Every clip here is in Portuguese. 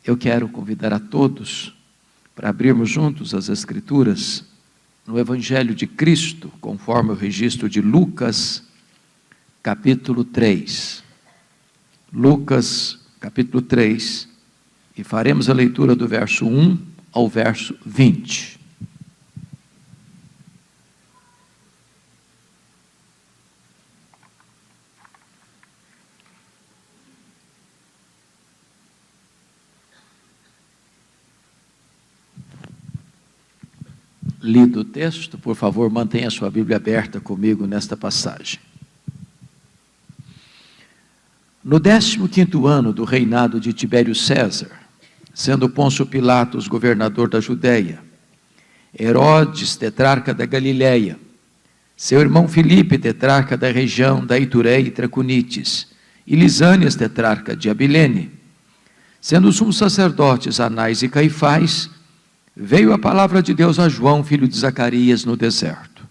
Eu quero convidar a todos para abrirmos juntos as Escrituras no Evangelho de Cristo, conforme o registro de Lucas, capítulo 3. Lucas, capítulo 3, e faremos a leitura do verso 1 ao verso 20. Lido o texto, por favor, mantenha a sua Bíblia aberta comigo nesta passagem. No 15º ano do reinado de Tibério César, sendo Pôncio Pilatos governador da Judéia, Herodes, tetrarca da Galiléia, seu irmão Filipe, tetrarca da região da Itureia e Traconites, e Lisânias, tetrarca de Abilene, sendo os sumos sacerdotes Anás e Caifás, veio a palavra de Deus a João, filho de Zacarias, no deserto.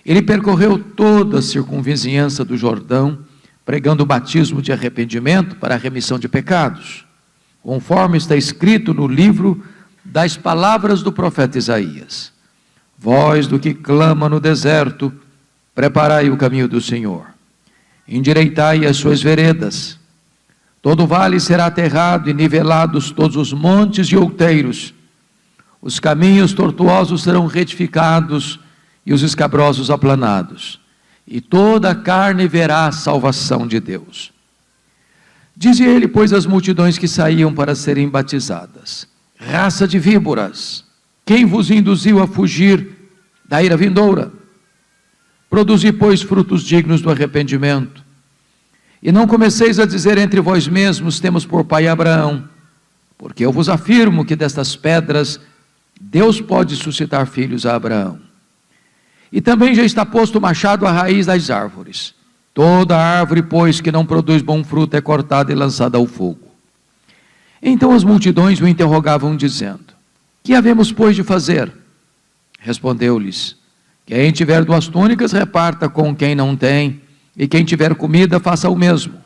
Ele percorreu toda a circunvizinhança do Jordão, pregando o batismo de arrependimento para a remissão de pecados, conforme está escrito no livro das palavras do profeta Isaías: voz do que clama no deserto, preparai o caminho do Senhor, endireitai as suas veredas. Todo vale será aterrado e nivelados todos os montes e outeiros. Os caminhos tortuosos serão retificados e os escabrosos aplanados, e toda a carne verá a salvação de Deus. Dizia ele, pois, às multidões que saíam para serem batizadas: raça de víboras, quem vos induziu a fugir da ira vindoura? Produzi, pois, frutos dignos do arrependimento. E não comeceis a dizer entre vós mesmos: temos por pai Abraão, porque eu vos afirmo que destas pedras Deus pode suscitar filhos a Abraão. E também já está posto o machado à raiz das árvores. Toda árvore, pois, que não produz bom fruto é cortada e lançada ao fogo. Então as multidões o interrogavam, dizendo: que havemos, pois, de fazer? Respondeu-lhes: quem tiver 2 túnicas, reparta com quem não tem, e quem tiver comida, faça o mesmo.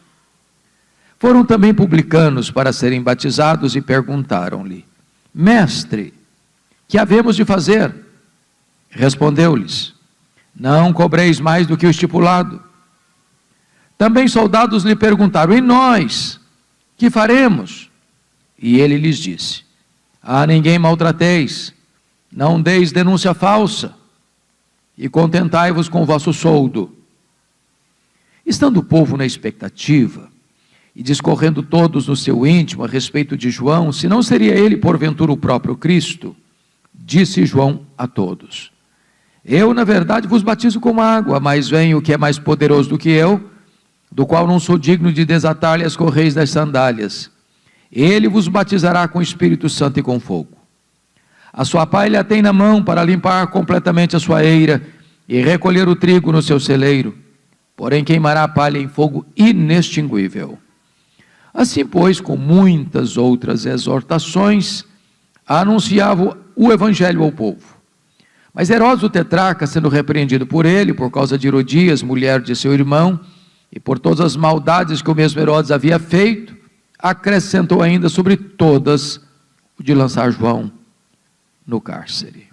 Foram também publicanos para serem batizados e perguntaram-lhe: mestre, que havemos de fazer? Respondeu-lhes: não cobreis mais do que o estipulado. Também soldados lhe perguntaram: e nós, que faremos? E ele lhes disse: a ninguém maltrateis, não deis denúncia falsa, e contentai-vos com o vosso soldo. Estando o povo na expectativa, e discorrendo todos no seu íntimo a respeito de João, se não seria ele porventura o próprio Cristo, disse João a todos: eu, na verdade, vos batizo com água, mas vem o que é mais poderoso do que eu, do qual não sou digno de desatar-lhe as correias das sandálias. Ele vos batizará com o Espírito Santo e com fogo. A sua pá ele a tem na mão para limpar completamente a sua eira e recolher o trigo no seu celeiro, porém queimará a palha em fogo inextinguível. Assim, pois, com muitas outras exortações, anunciava o evangelho ao povo. Mas Herodes o tetrarca, sendo repreendido por ele, por causa de Herodias, mulher de seu irmão, e por todas as maldades que o mesmo Herodes havia feito, acrescentou ainda sobre todas o de lançar João no cárcere.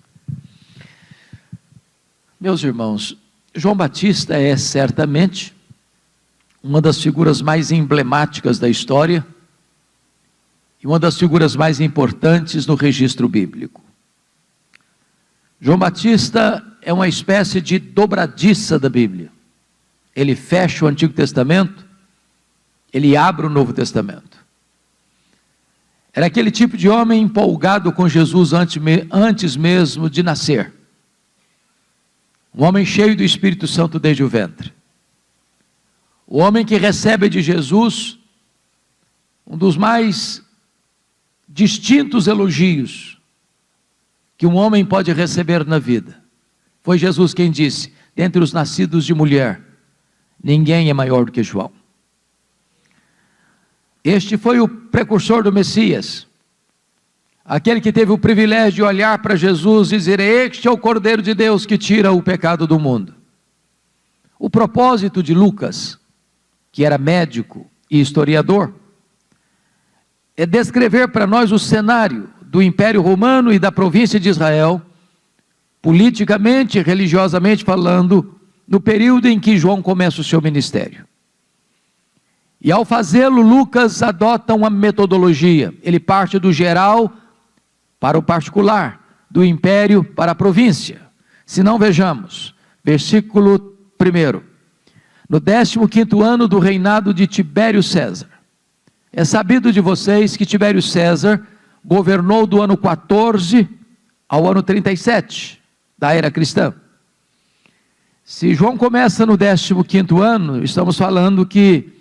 Meus irmãos, João Batista é certamente uma das figuras mais emblemáticas da história e uma das figuras mais importantes no registro bíblico. João Batista é uma espécie de dobradiça da Bíblia. Ele fecha o Antigo Testamento, ele abre o Novo Testamento. Era aquele tipo de homem empolgado com Jesus antes mesmo de nascer. Um homem cheio do Espírito Santo desde o ventre. O homem que recebe de Jesus um dos mais distintos elogios que um homem pode receber na vida. Foi Jesus quem disse: dentre os nascidos de mulher, ninguém é maior do que João. Este foi o precursor do Messias, aquele que teve o privilégio de olhar para Jesus e dizer: este é o Cordeiro de Deus que tira o pecado do mundo. O propósito de Lucas, que era médico e historiador, é descrever para nós o cenário do Império Romano e da província de Israel, politicamente e religiosamente falando, no período em que João começa o seu ministério. E ao fazê-lo, Lucas adota uma metodologia. Ele parte do geral para o particular, do império para a província. Se não, vejamos, versículo 1. No 15º ano do reinado de Tibério César. É sabido de vocês que Tibério César governou do ano 14 ao ano 37 da era cristã. Se João começa no 15º ano, estamos falando que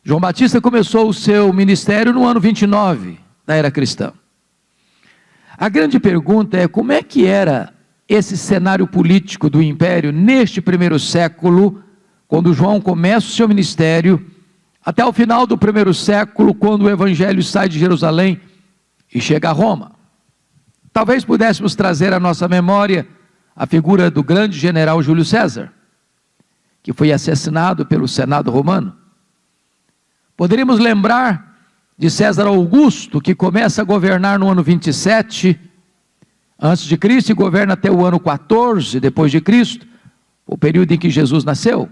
João Batista começou o seu ministério no ano 29 da era cristã. A grande pergunta é: como é que era esse cenário político do império neste primeiro século, quando João começa o seu ministério, até o final do primeiro século, quando o evangelho sai de Jerusalém e chega a Roma? Talvez pudéssemos trazer à nossa memória a figura do grande general Júlio César, que foi assassinado pelo Senado romano. Poderíamos lembrar de César Augusto, que começa a governar no ano 27 antes de Cristo e governa até o ano 14 depois de Cristo, o período em que Jesus nasceu.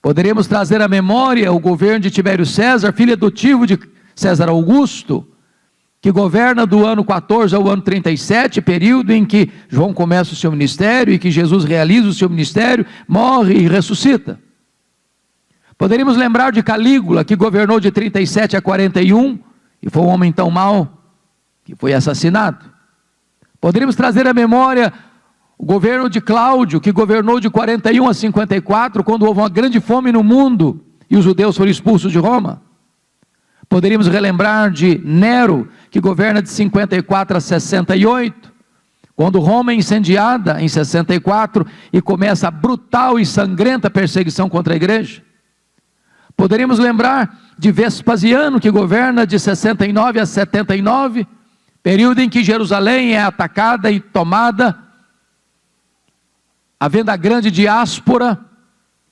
Poderíamos trazer à memória o governo de Tibério César, filho adotivo de César Augusto, que governa do ano 14 ao ano 37, período em que João começa o seu ministério e que Jesus realiza o seu ministério, morre e ressuscita. Poderíamos lembrar de Calígula, que governou de 37 a 41, e foi um homem tão mau, que foi assassinado. Poderíamos trazer à memória o governo de Cláudio, que governou de 41 a 54, quando houve uma grande fome no mundo, e os judeus foram expulsos de Roma. Poderíamos relembrar de Nero, que governa de 54 a 68, quando Roma é incendiada em 64, e começa a brutal e sangrenta perseguição contra a igreja. Poderíamos lembrar de Vespasiano, que governa de 69 a 79, período em que Jerusalém é atacada e tomada, havendo a grande diáspora,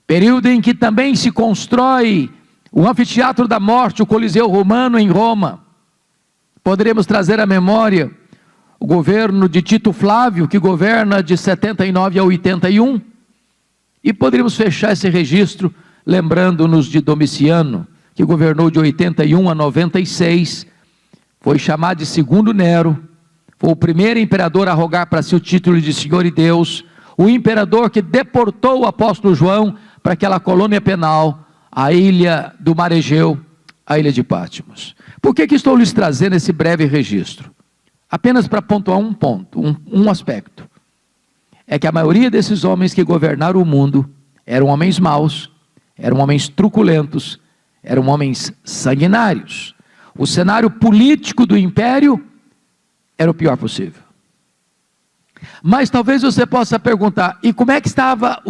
período em que também se constrói o anfiteatro da morte, o Coliseu Romano em Roma. Poderíamos trazer à memória o governo de Tito Flávio, que governa de 79 a 81, e poderíamos fechar esse registro lembrando-nos de Domiciano, que governou de 81 a 96, foi chamado de segundo Nero, foi o primeiro imperador a rogar para si o título de Senhor e Deus, o imperador que deportou o apóstolo João para aquela colônia penal, a ilha do Mar Egeu, a ilha de Patmos. Por que estou lhes trazendo esse breve registro? Apenas para pontuar um ponto, um aspecto. É que a maioria desses homens que governaram o mundo eram homens maus, eram homens truculentos, eram homens sanguinários. O cenário político do império era o pior possível. Mas talvez você possa perguntar: e como é que estava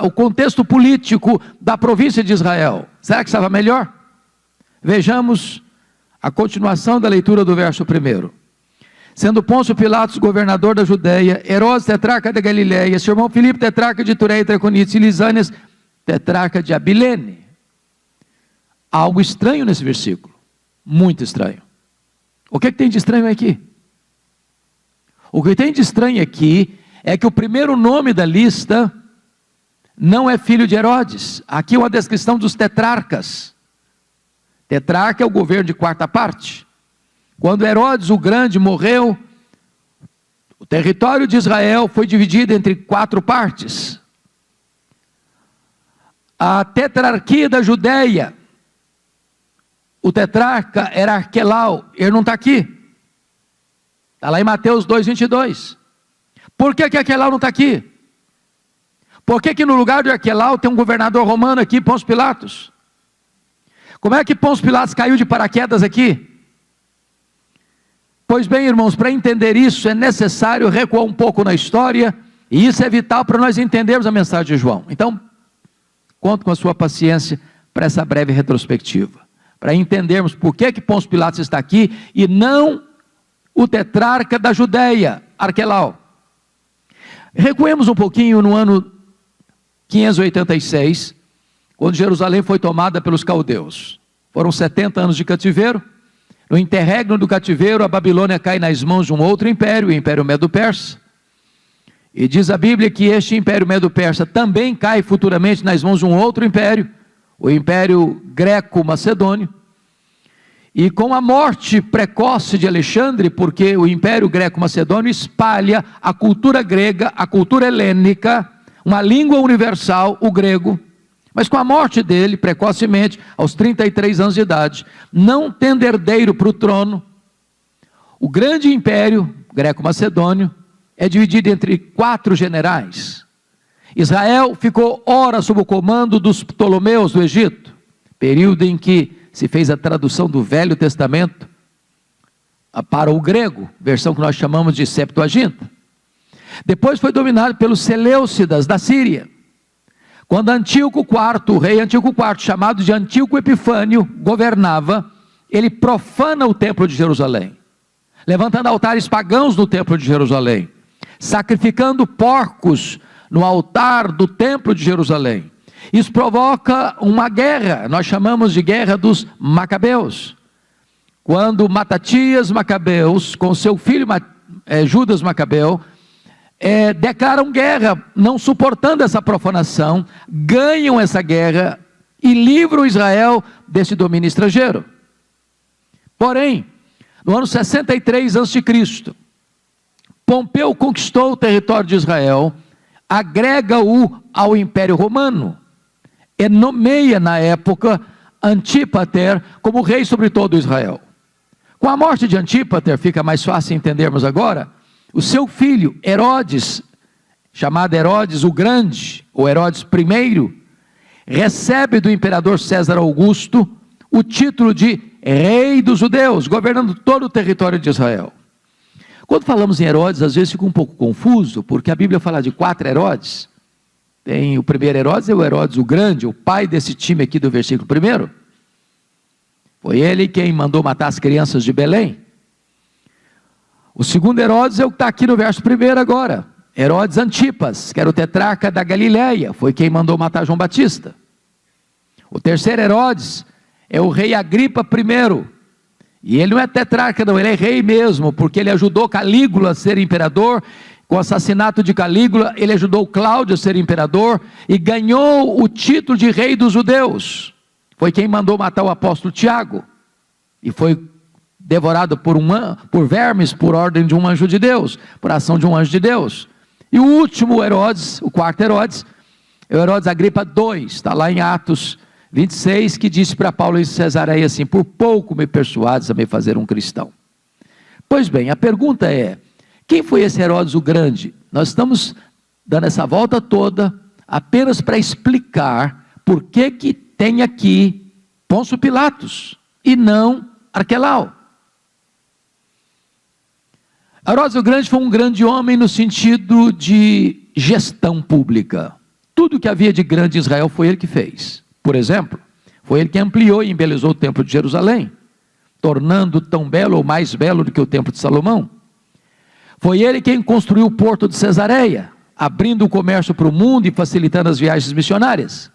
o contexto político da província de Israel? Será que estava melhor? Vejamos a continuação da leitura do verso 1. Sendo Pôncio Pilatos governador da Judeia, Herodes tetrarca da Galileia, seu irmão Filipe tetrarca de Tureia e Traconites, e Lisânias tetrarca de Abilene. Há algo estranho nesse versículo, muito estranho. O que tem de estranho aqui? O que tem de estranho aqui é que o primeiro nome da lista não é filho de Herodes. Aqui é uma descrição dos tetrarcas. Tetrarca é o governo de quarta parte. Quando Herodes o Grande morreu, o território de Israel foi dividido entre 4 partes. A tetrarquia da Judeia, o tetrarca era Arquelau, ele não está aqui. Está lá em Mateus 2:22. Por que Arquelau não está aqui? Por que no lugar de Arquelau tem um governador romano aqui, Pôncio Pilatos? Como é que Pôncio Pilatos caiu de paraquedas aqui? Pois bem, irmãos, para entender isso é necessário recuar um pouco na história, e isso é vital para nós entendermos a mensagem de João. Então, conto com a sua paciência para essa breve retrospectiva, para entendermos por que Pôncio Pilatos está aqui e não o tetrarca da Judeia, Arquelau. Recuemos um pouquinho no ano 586, quando Jerusalém foi tomada pelos caldeus. Foram 70 anos de cativeiro. No interregno do cativeiro, a Babilônia cai nas mãos de um outro império, o Império Medo-Persa. E diz a Bíblia que este Império Medo-Persa também cai futuramente nas mãos de um outro império, o Império Greco-Macedônio. E com a morte precoce de Alexandre, porque o Império Greco-Macedônio espalha a cultura grega, a cultura helênica, uma língua universal, o grego. Mas com a morte dele, precocemente, aos 33 anos de idade, não tendo herdeiro para o trono, o grande império greco-macedônio é dividido entre 4 generais. Israel ficou ora sob o comando dos Ptolomeus do Egito, período em que se fez a tradução do Velho Testamento para o grego, versão que nós chamamos de Septuaginta. Depois foi dominado pelos Seleucidas da Síria. Quando Antíoco IV, o rei Antíoco IV, chamado de Antíoco Epifânio, governava, ele profana o templo de Jerusalém, levantando altares pagãos no templo de Jerusalém, sacrificando porcos no altar do templo de Jerusalém. Isso provoca uma guerra, nós chamamos de guerra dos Macabeus. Quando Matatias Macabeus, com seu filho Judas Macabeu, declaram guerra, não suportando essa profanação, ganham essa guerra e livram Israel desse domínio estrangeiro. Porém, no ano 63 a.C., Pompeu conquistou o território de Israel, agrega-o ao Império Romano, e nomeia na época Antípater como rei sobre todo Israel. Com a morte de Antípater, fica mais fácil entendermos agora, o seu filho Herodes, chamado Herodes o Grande, ou Herodes I, recebe do imperador César Augusto o título de rei dos judeus, governando todo o território de Israel. Quando falamos em Herodes, às vezes fica um pouco confuso, porque a Bíblia fala de 4 Herodes. Tem o primeiro Herodes, é o Herodes o Grande, o pai desse time aqui do versículo 1. Foi ele quem mandou matar as crianças de Belém. O segundo Herodes é o que está aqui no verso 1 agora. Herodes Antipas, que era o tetrarca da Galileia, foi quem mandou matar João Batista. O terceiro Herodes é o rei Agripa I. E ele não é tetrarca não, ele é rei mesmo, porque ele ajudou Calígula a ser imperador. Com o assassinato de Calígula, ele ajudou Cláudio a ser imperador e ganhou o título de rei dos judeus. Foi quem mandou matar o apóstolo Tiago. E foi devorado por vermes, por ordem de um anjo de Deus, por ação de um anjo de Deus. E o último Herodes, o quarto Herodes, é o Herodes Agripa II, está lá em Atos 26, que disse para Paulo em Cesareia assim: por pouco me persuades a me fazer um cristão. Pois bem, a pergunta é, quem foi esse Herodes o Grande? Nós estamos dando essa volta toda apenas para explicar por que tem aqui Pôncio Pilatos e não Arquelau. Herodes o Grande foi um grande homem no sentido de gestão pública. Tudo que havia de grande em Israel foi ele que fez. Por exemplo, foi ele que ampliou e embelezou o templo de Jerusalém, tornando tão belo ou mais belo do que o templo de Salomão. Foi ele quem construiu o porto de Cesareia, abrindo o comércio para o mundo e facilitando as viagens missionárias.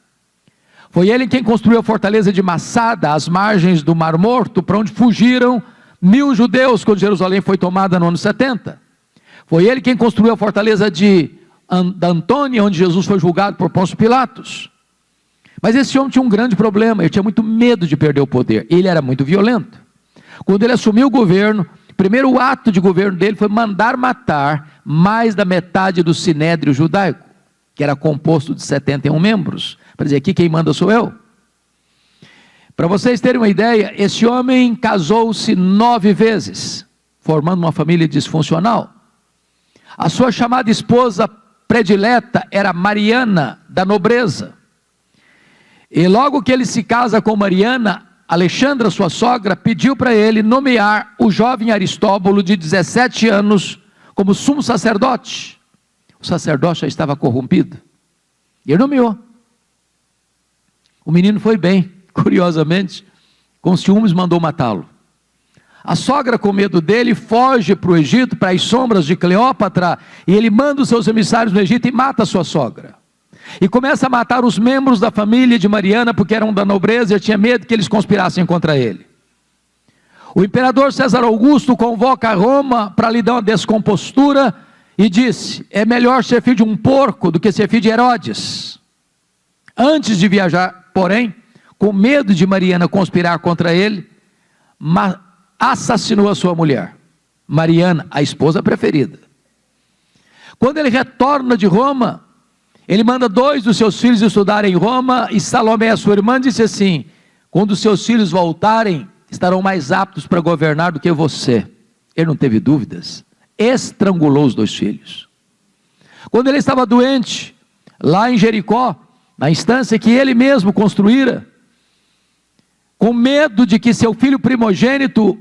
Foi ele quem construiu a fortaleza de Massada, às margens do Mar Morto, para onde fugiram 1000 judeus quando Jerusalém foi tomada no ano 70. Foi ele quem construiu a fortaleza da Antônia, onde Jesus foi julgado por Pôncio Pilatos. Mas esse homem tinha um grande problema, ele tinha muito medo de perder o poder, ele era muito violento. Quando ele assumiu o governo, o primeiro ato de governo dele foi mandar matar mais da metade do sinédrio judaico, que era composto de 71 membros, para dizer, aqui quem manda sou eu. Para vocês terem uma ideia, esse homem casou-se 9 vezes, formando uma família disfuncional. A sua chamada esposa predileta era Mariana, da nobreza. E logo que ele se casa com Mariana, Alexandra, sua sogra, pediu para ele nomear o jovem Aristóbulo, de 17 anos, como sumo sacerdote. O sacerdote já estava corrompido. E ele nomeou. O menino foi bem, curiosamente, com ciúmes mandou matá-lo. A sogra, com medo dele, foge para o Egito, para as sombras de Cleópatra, e ele manda os seus emissários no Egito e mata a sua sogra. e começa a matar os membros da família de Mariana, porque eram da nobreza, e tinha medo que eles conspirassem contra ele. O imperador César Augusto convoca Roma para lhe dar uma descompostura, e disse: é melhor ser filho de um porco do que ser filho de Herodes. Antes de viajar, porém, com medo de Mariana conspirar contra ele, assassinou a sua mulher, Mariana, a esposa preferida. Quando ele retorna de Roma, ele manda 2 dos seus filhos estudarem em Roma, e Salomé, a sua irmã, disse assim: quando os seus filhos voltarem, estarão mais aptos para governar do que você. Ele não teve dúvidas, estrangulou os 2 filhos. Quando ele estava doente, lá em Jericó, na instância que ele mesmo construíra, com medo de que seu filho primogênito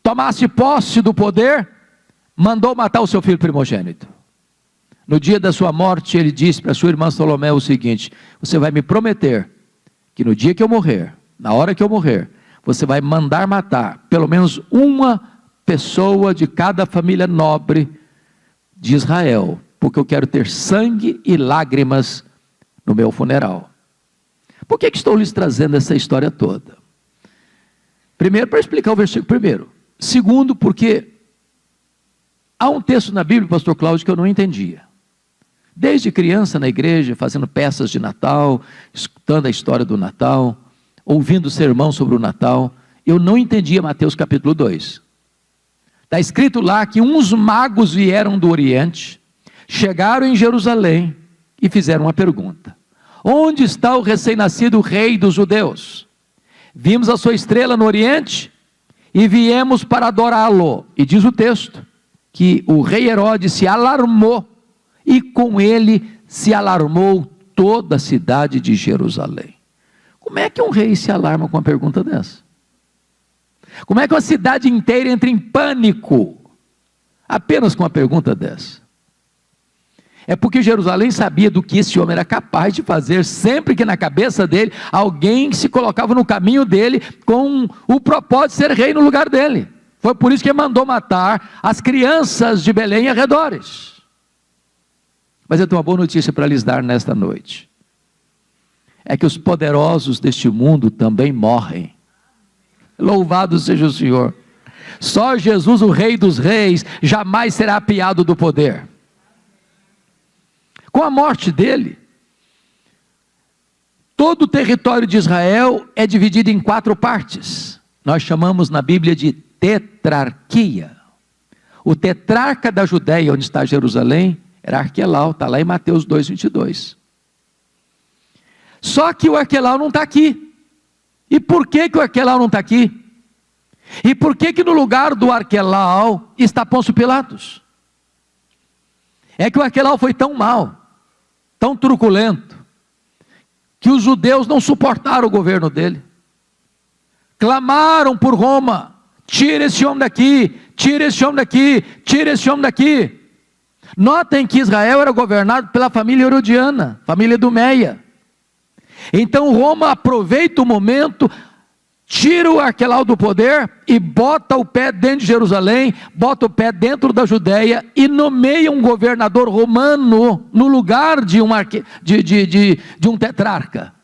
tomasse posse do poder, mandou matar o seu filho primogênito. No dia da sua morte, ele disse para sua irmã Salomé o seguinte: você vai me prometer que no dia que eu morrer, na hora que eu morrer, você vai mandar matar pelo menos uma pessoa de cada família nobre de Israel, porque eu quero ter sangue e lágrimas no meu funeral. Por que estou lhes trazendo essa história toda? Primeiro, para explicar o versículo primeiro. Segundo, porque há um texto na Bíblia, pastor Cláudio, que eu não entendia. Desde criança na igreja, fazendo peças de Natal, escutando a história do Natal, ouvindo sermão sobre o Natal, eu não entendia Mateus capítulo 2. Está escrito lá que uns magos vieram do Oriente, chegaram em Jerusalém e fizeram uma pergunta: onde está o recém-nascido rei dos judeus? Vimos a sua estrela no Oriente e viemos para adorá-lo. E diz o texto que o rei Herodes se alarmou, e com ele se alarmou toda a cidade de Jerusalém. Como é que um rei se alarma com uma pergunta dessa? Como é que uma cidade inteira entra em pânico apenas com uma pergunta dessa? É porque Jerusalém sabia do que esse homem era capaz de fazer, sempre que na cabeça dele, alguém se colocava no caminho dele, com o propósito de ser rei no lugar dele. Foi por isso que ele mandou matar as crianças de Belém e arredores. Mas eu tenho uma boa notícia para lhes dar nesta noite: é que os poderosos deste mundo também morrem. Louvado seja o Senhor. Só Jesus, o Rei dos Reis, jamais será apiado do poder. Com a morte dele, todo o território de Israel é dividido em 4 partes. Nós chamamos na Bíblia de tetrarquia. O tetrarca da Judéia, onde está Jerusalém, era Arquelau, está lá em Mateus 2:22. Só que o Arquelau não está aqui. E por que o Arquelau não está aqui? E por que no lugar do Arquelau está Pôncio Pilatos? É que o Arquelau foi tão mau, tão truculento, que os judeus não suportaram o governo dele. Clamaram por Roma: tira esse homem daqui, tira esse homem daqui, tira esse homem daqui. Notem que Israel era governado pela família herodiana, família Dumeia. Então Roma aproveita o momento, tira o Arquelau do poder e bota o pé dentro de Jerusalém, bota o pé dentro da Judéia e nomeia um governador romano no lugar de um tetrarca.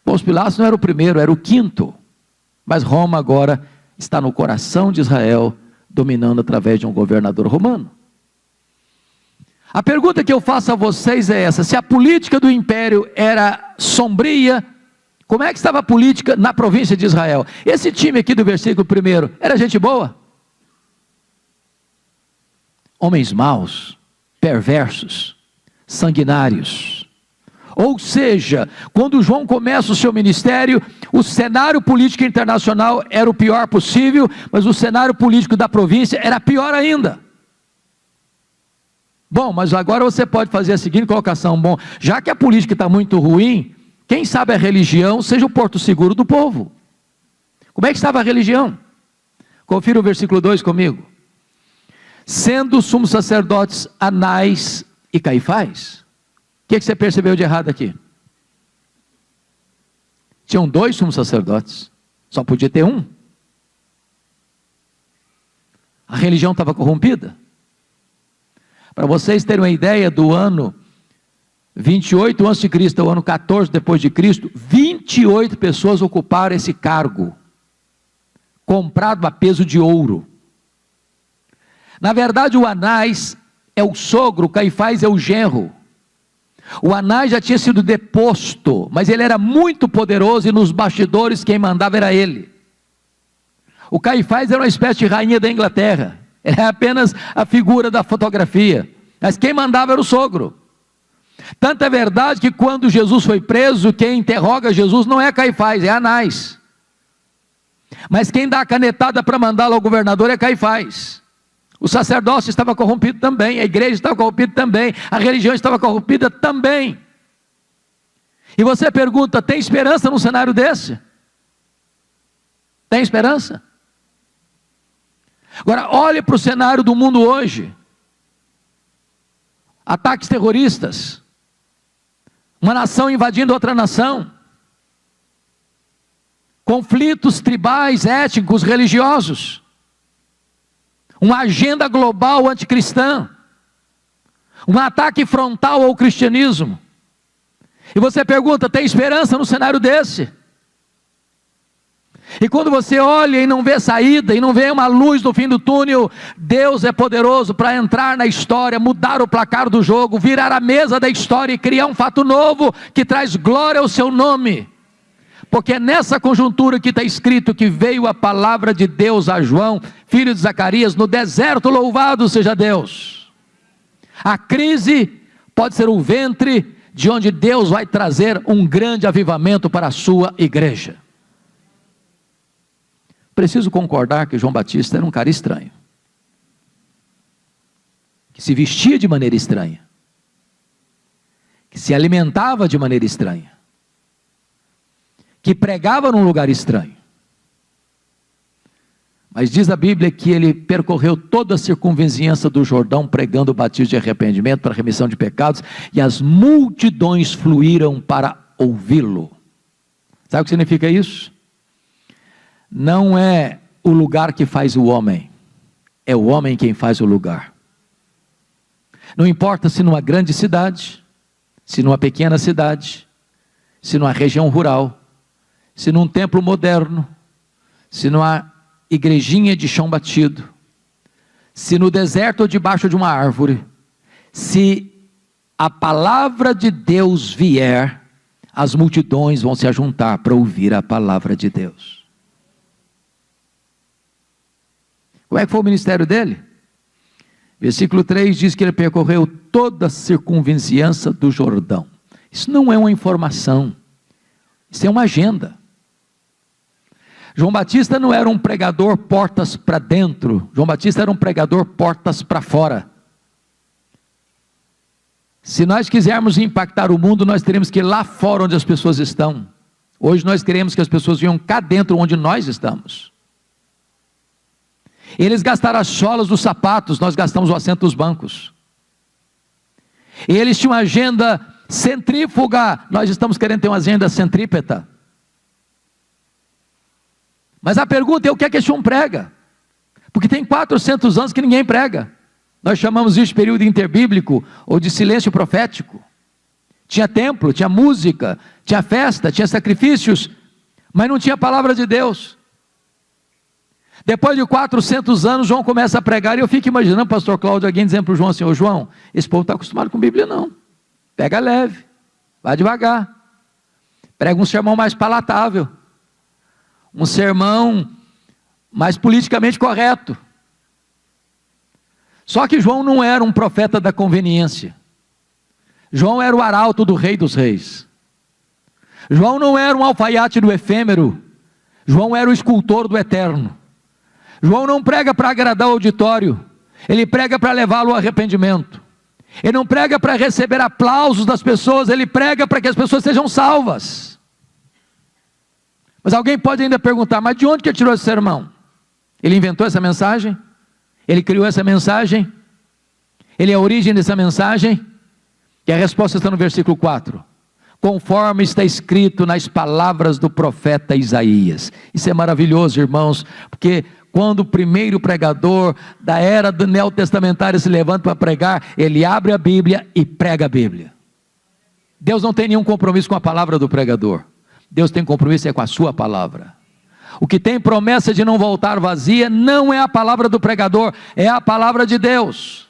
Pôncio Pilatos não era o primeiro, era o 5º. Mas Roma agora está no coração de Israel, dominando através de um governador romano. A pergunta que eu faço a vocês é essa: se a política do império era sombria, como é que estava a política na província de Israel? Esse time aqui do versículo 1 era gente boa? Homens maus, perversos, sanguinários. Ou seja, quando João começa o seu ministério, o cenário político internacional era o pior possível, mas o cenário político da província era pior ainda. Bom, mas agora você pode fazer a seguinte colocação: bom, já que a política está muito ruim, quem sabe a religião seja o porto seguro do povo. Como é que estava a religião? Confira o versículo 2 comigo. Sendo os sumos sacerdotes Anás e Caifás. O que você percebeu de errado aqui? Tinham 2 sumos sacerdotes, só podia ter um. A religião estava corrompida. Para vocês terem uma ideia do ano 28 a.C., ao ano 14 depois de Cristo, 28 pessoas ocuparam esse cargo, comprado a peso de ouro. Na verdade, o Anás é o sogro, o Caifás é o genro. O Anás já tinha sido deposto, mas ele era muito poderoso e nos bastidores quem mandava era ele. O Caifás era uma espécie de rainha da Inglaterra, era apenas a figura da fotografia, mas quem mandava era o sogro. Tanto é verdade que quando Jesus foi preso, quem interroga Jesus não é Caifás, é Anás. Mas quem dá a canetada para mandá-lo ao governador é Caifás. O sacerdócio estava corrompido também, a igreja estava corrompida também, a religião estava corrompida também. E você pergunta, tem esperança num cenário desse? Tem esperança? Agora, olhe para o cenário do mundo hoje. Ataques terroristas, uma nação invadindo outra nação, conflitos tribais, étnicos, religiosos, uma agenda global anticristã, um ataque frontal ao cristianismo. E você pergunta, tem esperança no cenário desse? E quando você olha e não vê saída, e não vê uma luz no fim do túnel, Deus é poderoso para entrar na história, mudar o placar do jogo, virar a mesa da história e criar um fato novo, que traz glória ao seu nome. Porque é nessa conjuntura que está escrito que veio a palavra de Deus a João, filho de Zacarias, no deserto. Louvado seja Deus. A crise pode ser o ventre de onde Deus vai trazer um grande avivamento para a sua igreja. Preciso concordar que João Batista era um cara estranho, que se vestia de maneira estranha, que se alimentava de maneira estranha, que pregava num lugar estranho. Mas diz a Bíblia que ele percorreu toda a circunvizinhança do Jordão, pregando o batismo de arrependimento para a remissão de pecados, e as multidões fluíram para ouvi-lo. Sabe o que significa isso? Não é o lugar que faz o homem, é o homem quem faz o lugar. Não importa se numa grande cidade, se numa pequena cidade, se numa região rural, se num templo moderno, se numa igrejinha de chão batido, se no deserto ou debaixo de uma árvore, se a palavra de Deus vier, as multidões vão se ajuntar para ouvir a palavra de Deus. Como é que foi o ministério dele? Versículo 3 diz que ele percorreu toda a circunvizinhança do Jordão. Isso não é uma informação, isso é uma agenda. João Batista não era um pregador portas para dentro, João Batista era um pregador portas para fora. Se nós quisermos impactar o mundo, nós teremos que ir lá fora onde as pessoas estão. Hoje nós queremos que as pessoas venham cá dentro onde nós estamos. Eles gastaram as solas dos sapatos, nós gastamos o assento dos bancos. Eles tinham uma agenda centrífuga, nós estamos querendo ter uma agenda centrípeta. Mas a pergunta é, o que é que esse homem prega? Porque tem 400 anos que ninguém prega. Nós chamamos isso de período interbíblico, ou de silêncio profético. Tinha templo, tinha música, tinha festa, tinha sacrifícios, mas não tinha palavra de Deus. Depois de 400 anos, João começa a pregar, e eu fico imaginando, pastor Cláudio, alguém dizendo para o João assim, ô João, esse povo está acostumado com Bíblia não, pega leve, vai devagar, prega um sermão mais palatável, um sermão mais politicamente correto. Só que João não era um profeta da conveniência, João era o arauto do Rei dos Reis, João não era um alfaiate do efêmero, João era o escultor do eterno. João não prega para agradar o auditório, ele prega para levá-lo ao arrependimento. Ele não prega para receber aplausos das pessoas, ele prega para que as pessoas sejam salvas. Mas alguém pode ainda perguntar, mas de onde que ele tirou esse sermão? Ele inventou essa mensagem? Ele criou essa mensagem? Ele é a origem dessa mensagem? E a resposta está no versículo 4. Conforme está escrito nas palavras do profeta Isaías. Isso é maravilhoso, irmãos, porque quando o primeiro pregador da era do neotestamentário se levanta para pregar, ele abre a Bíblia e prega a Bíblia. Deus não tem nenhum compromisso com a palavra do pregador. Deus tem compromisso com a sua palavra. O que tem promessa de não voltar vazia não é a palavra do pregador, é a palavra de Deus.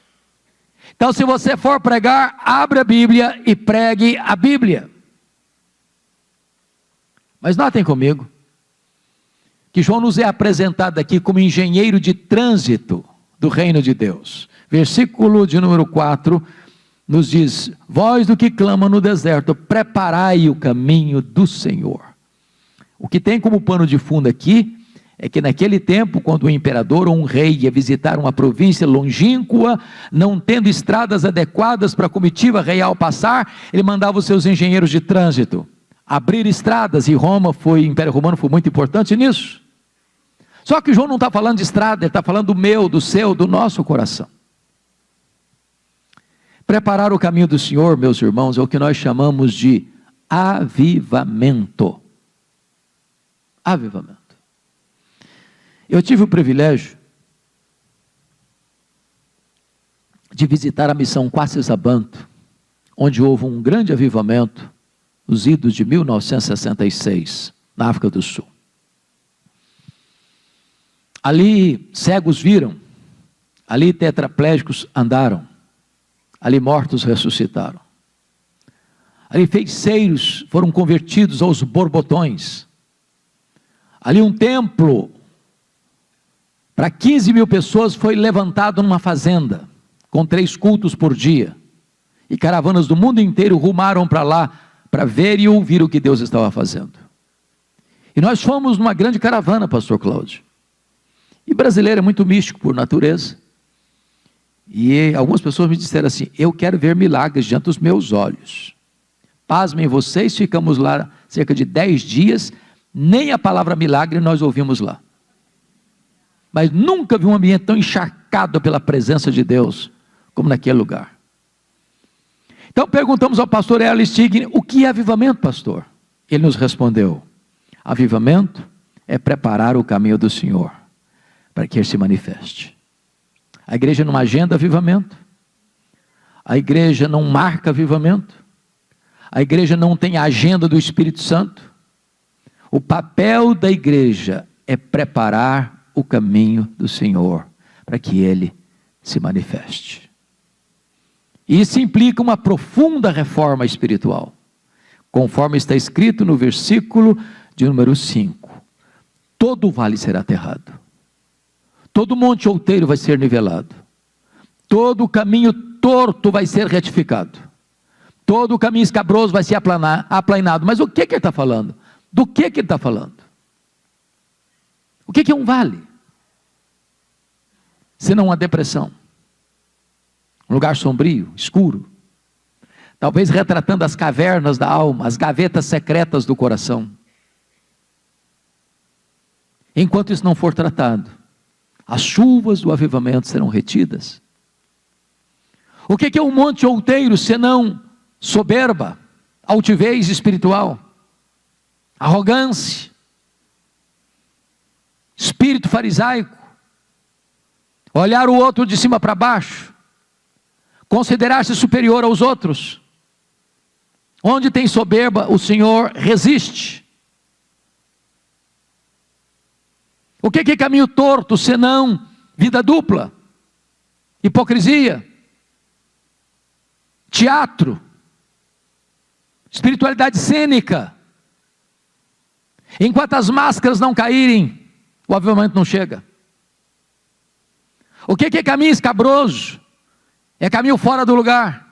Então, se você for pregar, abra a Bíblia e pregue a Bíblia. Mas notem comigo, que João nos é apresentado aqui como engenheiro de trânsito do reino de Deus. Versículo de número 4, nos diz: voz do que clama no deserto, preparai o caminho do Senhor. O que tem como pano de fundo aqui, é que naquele tempo, quando um imperador ou um rei ia visitar uma província longínqua, não tendo estradas adequadas para a comitiva real passar, ele mandava os seus engenheiros de trânsito abrir estradas, e Roma o Império Romano foi muito importante nisso. Só que João não está falando de estrada, ele está falando do meu, do seu, do nosso coração. Preparar o caminho do Senhor, meus irmãos, é o que nós chamamos de avivamento. Avivamento. Eu tive o privilégio de visitar a missão Quacis-Abanto, onde houve um grande avivamento, nos idos de 1966, na África do Sul. Ali cegos viram, ali tetraplégicos andaram, ali mortos ressuscitaram, ali feiticeiros foram convertidos aos borbotões, ali um templo para 15 mil pessoas foi levantado numa fazenda, com 3 cultos por dia, e caravanas do mundo inteiro rumaram para lá, para ver e ouvir o que Deus estava fazendo. E nós fomos numa grande caravana, pastor Cláudio, e brasileiro é muito místico por natureza, e algumas pessoas me disseram assim: eu quero ver milagres diante dos meus olhos. Pasmem vocês, ficamos lá cerca de 10 dias, nem a palavra milagre nós ouvimos lá, mas nunca vi um ambiente tão encharcado pela presença de Deus, como naquele lugar. Então perguntamos ao pastor Eli Stign: o que é avivamento, pastor? Ele nos respondeu: avivamento é preparar o caminho do Senhor, para que Ele se manifeste. A igreja não agenda avivamento, a igreja não marca avivamento, a igreja não tem a agenda do Espírito Santo. O papel da igreja é preparar o caminho do Senhor, para que Ele se manifeste. Isso implica uma profunda reforma espiritual, conforme está escrito no versículo de número 5, todo vale será aterrado, todo monte outeiro vai ser nivelado, todo caminho torto vai ser retificado, todo caminho escabroso vai ser aplanado. Mas o que ele está falando? Do que ele está falando? O que é um vale? Senão uma depressão, um lugar sombrio, escuro, talvez retratando as cavernas da alma, as gavetas secretas do coração. Enquanto isso não for tratado, as chuvas do avivamento serão retidas. O que é um monte outeiro, senão soberba, altivez espiritual, arrogância, espírito farisaico, olhar o outro de cima para baixo, considerar-se superior aos outros. Onde tem soberba, o Senhor resiste. O que é caminho torto, senão vida dupla, hipocrisia, teatro, espiritualidade cênica? Enquanto as máscaras não caírem, o avivamento não chega. O que é caminho escabroso? É caminho fora do lugar.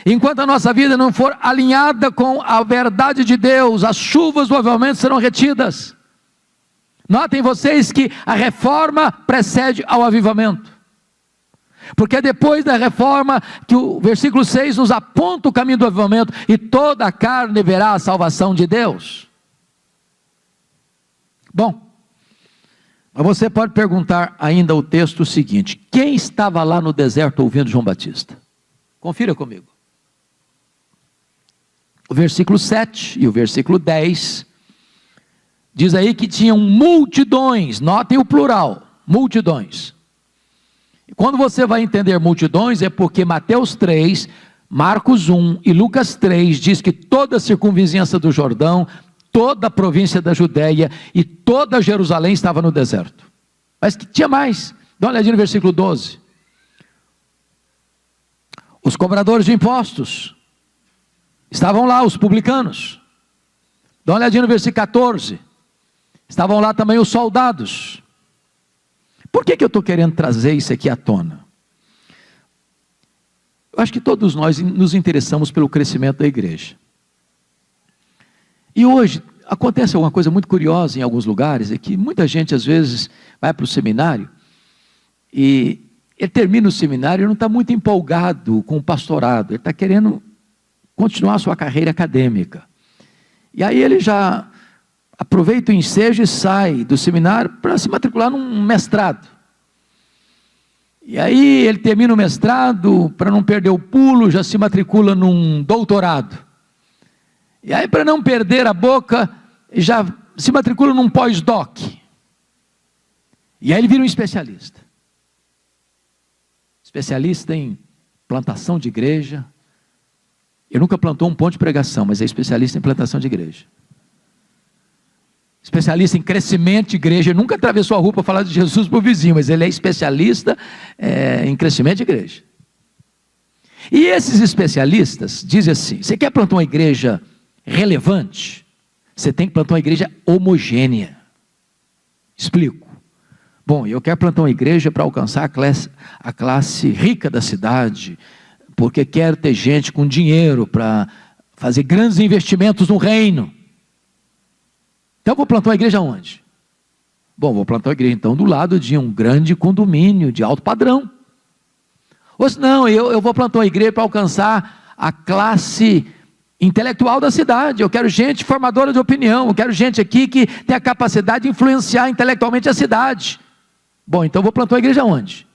Enquanto a nossa vida não for alinhada com a verdade de Deus, as chuvas do avivamento serão retidas. Notem vocês que a reforma precede ao avivamento, porque é depois da reforma que o versículo 6 nos aponta o caminho do avivamento: e toda a carne verá a salvação de Deus. Bom, mas você pode perguntar ainda o texto seguinte: quem estava lá no deserto ouvindo João Batista? Confira comigo. O versículo 7 e o versículo 10 diz aí que tinham multidões. Notem o plural, multidões. E quando você vai entender multidões, é porque Mateus 3 Marcos 1 e Lucas 3 diz que toda a circunvizinhança do Jordão, toda a província da Judéia e toda Jerusalém estava no deserto. Mas que tinha mais. Dá uma olhadinha no versículo 12. Os cobradores de impostos estavam lá, os publicanos. Dá uma olhadinha no versículo 14. Estavam lá também os soldados. Por que eu estou querendo trazer isso aqui à tona? Eu acho que todos nós nos interessamos pelo crescimento da igreja. E hoje acontece alguma coisa muito curiosa em alguns lugares, é que muita gente às vezes vai para o seminário e ele termina o seminário e não está muito empolgado com o pastorado, ele está querendo continuar a sua carreira acadêmica. E aí ele já aproveita o ensejo e sai do seminário para se matricular num mestrado. E aí ele termina o mestrado, para não perder o pulo, já se matricula num doutorado. E aí, para não perder a boca, já se matricula num pós-doc. E aí ele vira um especialista. Especialista em plantação de igreja. Ele nunca plantou um ponto de pregação, mas é especialista em plantação de igreja. Especialista em crescimento de igreja. Ele nunca atravessou a rua para falar de Jesus para o vizinho, mas ele é especialista em crescimento de igreja. E esses especialistas dizem assim: você quer plantar uma igreja relevante? Você tem que plantar uma igreja homogênea. Explico. Bom, eu quero plantar uma igreja para alcançar a classe rica da cidade, porque quero ter gente com dinheiro para fazer grandes investimentos no reino. Então eu vou plantar uma igreja onde? Bom, vou plantar uma igreja então do lado de um grande condomínio de alto padrão. Ou se não, eu vou plantar uma igreja para alcançar a classe intelectual da cidade. Eu quero gente formadora de opinião, eu quero gente aqui que tem a capacidade de influenciar intelectualmente a cidade. Bom, então eu vou plantar uma igreja onde?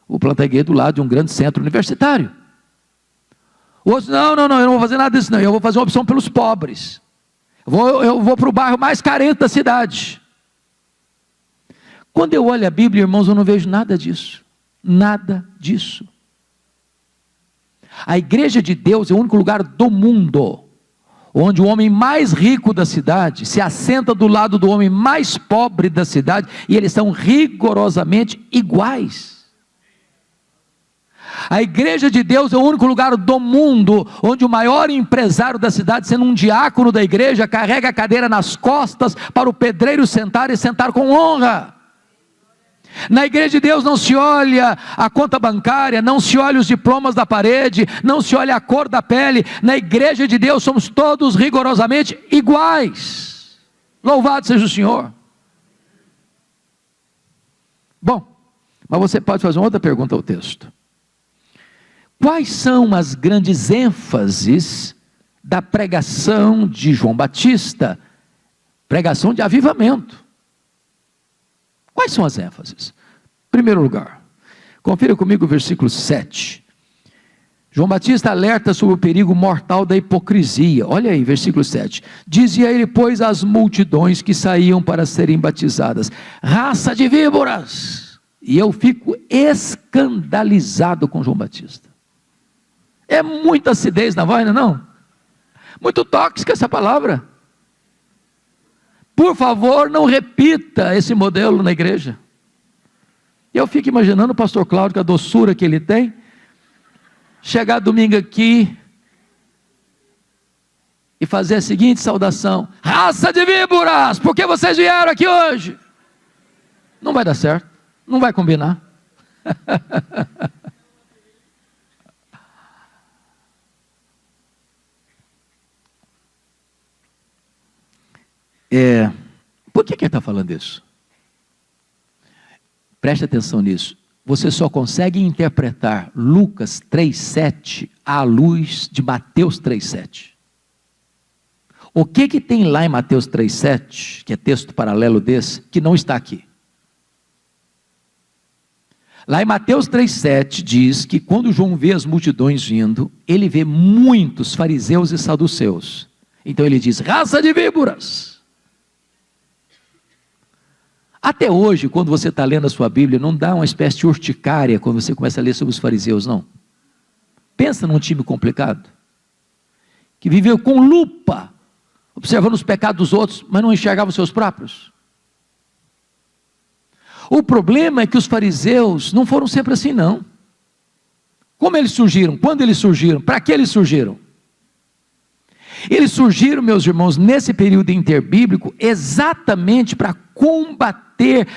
Vou plantar a igreja do lado de um grande centro universitário. Outros, não, eu não vou fazer nada disso não, eu vou fazer uma opção pelos pobres. Eu vou para o bairro mais carente da cidade. Quando eu olho a Bíblia, irmãos, eu não vejo nada disso. Nada disso. A igreja de Deus é o único lugar do mundo onde o homem mais rico da cidade se assenta do lado do homem mais pobre da cidade e eles são rigorosamente iguais. A igreja de Deus é o único lugar do mundo onde o maior empresário da cidade, sendo um diácono da igreja, carrega a cadeira nas costas para o pedreiro sentar e sentar com honra. Na igreja de Deus não se olha a conta bancária, não se olha os diplomas da parede, não se olha a cor da pele. Na igreja de Deus somos todos rigorosamente iguais. Louvado seja o Senhor. Bom, mas você pode fazer uma outra pergunta ao texto. Quais são as grandes ênfases da pregação de João Batista? Pregação de avivamento. Quais são as ênfases? Em primeiro lugar, confira comigo o versículo 7. João Batista alerta sobre o perigo mortal da hipocrisia. Olha aí, versículo 7. Dizia ele, pois, às multidões que saíam para serem batizadas: raça de víboras! E eu fico escandalizado com João Batista. É muita acidez na voz, não? Muito tóxica essa palavra. Por favor, não repita esse modelo na igreja. Eu fico imaginando o pastor Cláudio, com a doçura que ele tem, chegar domingo aqui e fazer a seguinte saudação: raça de víboras, por que vocês vieram aqui hoje? Não vai dar certo, não vai combinar. Por que ele está falando isso? Preste atenção nisso. Você só consegue interpretar Lucas 3,7 à luz de Mateus 3,7. O que tem lá em Mateus 3,7, que é texto paralelo desse, que não está aqui? Lá em Mateus 3,7 diz que quando João vê as multidões vindo, ele vê muitos fariseus e saduceus. Então ele diz: raça de víboras. Até hoje, quando você está lendo a sua Bíblia, não dá uma espécie de urticária quando você começa a ler sobre os fariseus, não? Pensa num time complicado, que viveu com lupa, observando os pecados dos outros, mas não enxergava os seus próprios. O problema é que os fariseus não foram sempre assim, não. Como eles surgiram? Quando eles surgiram? Para que eles surgiram? Eles surgiram, meus irmãos, nesse período interbíblico, exatamente para combater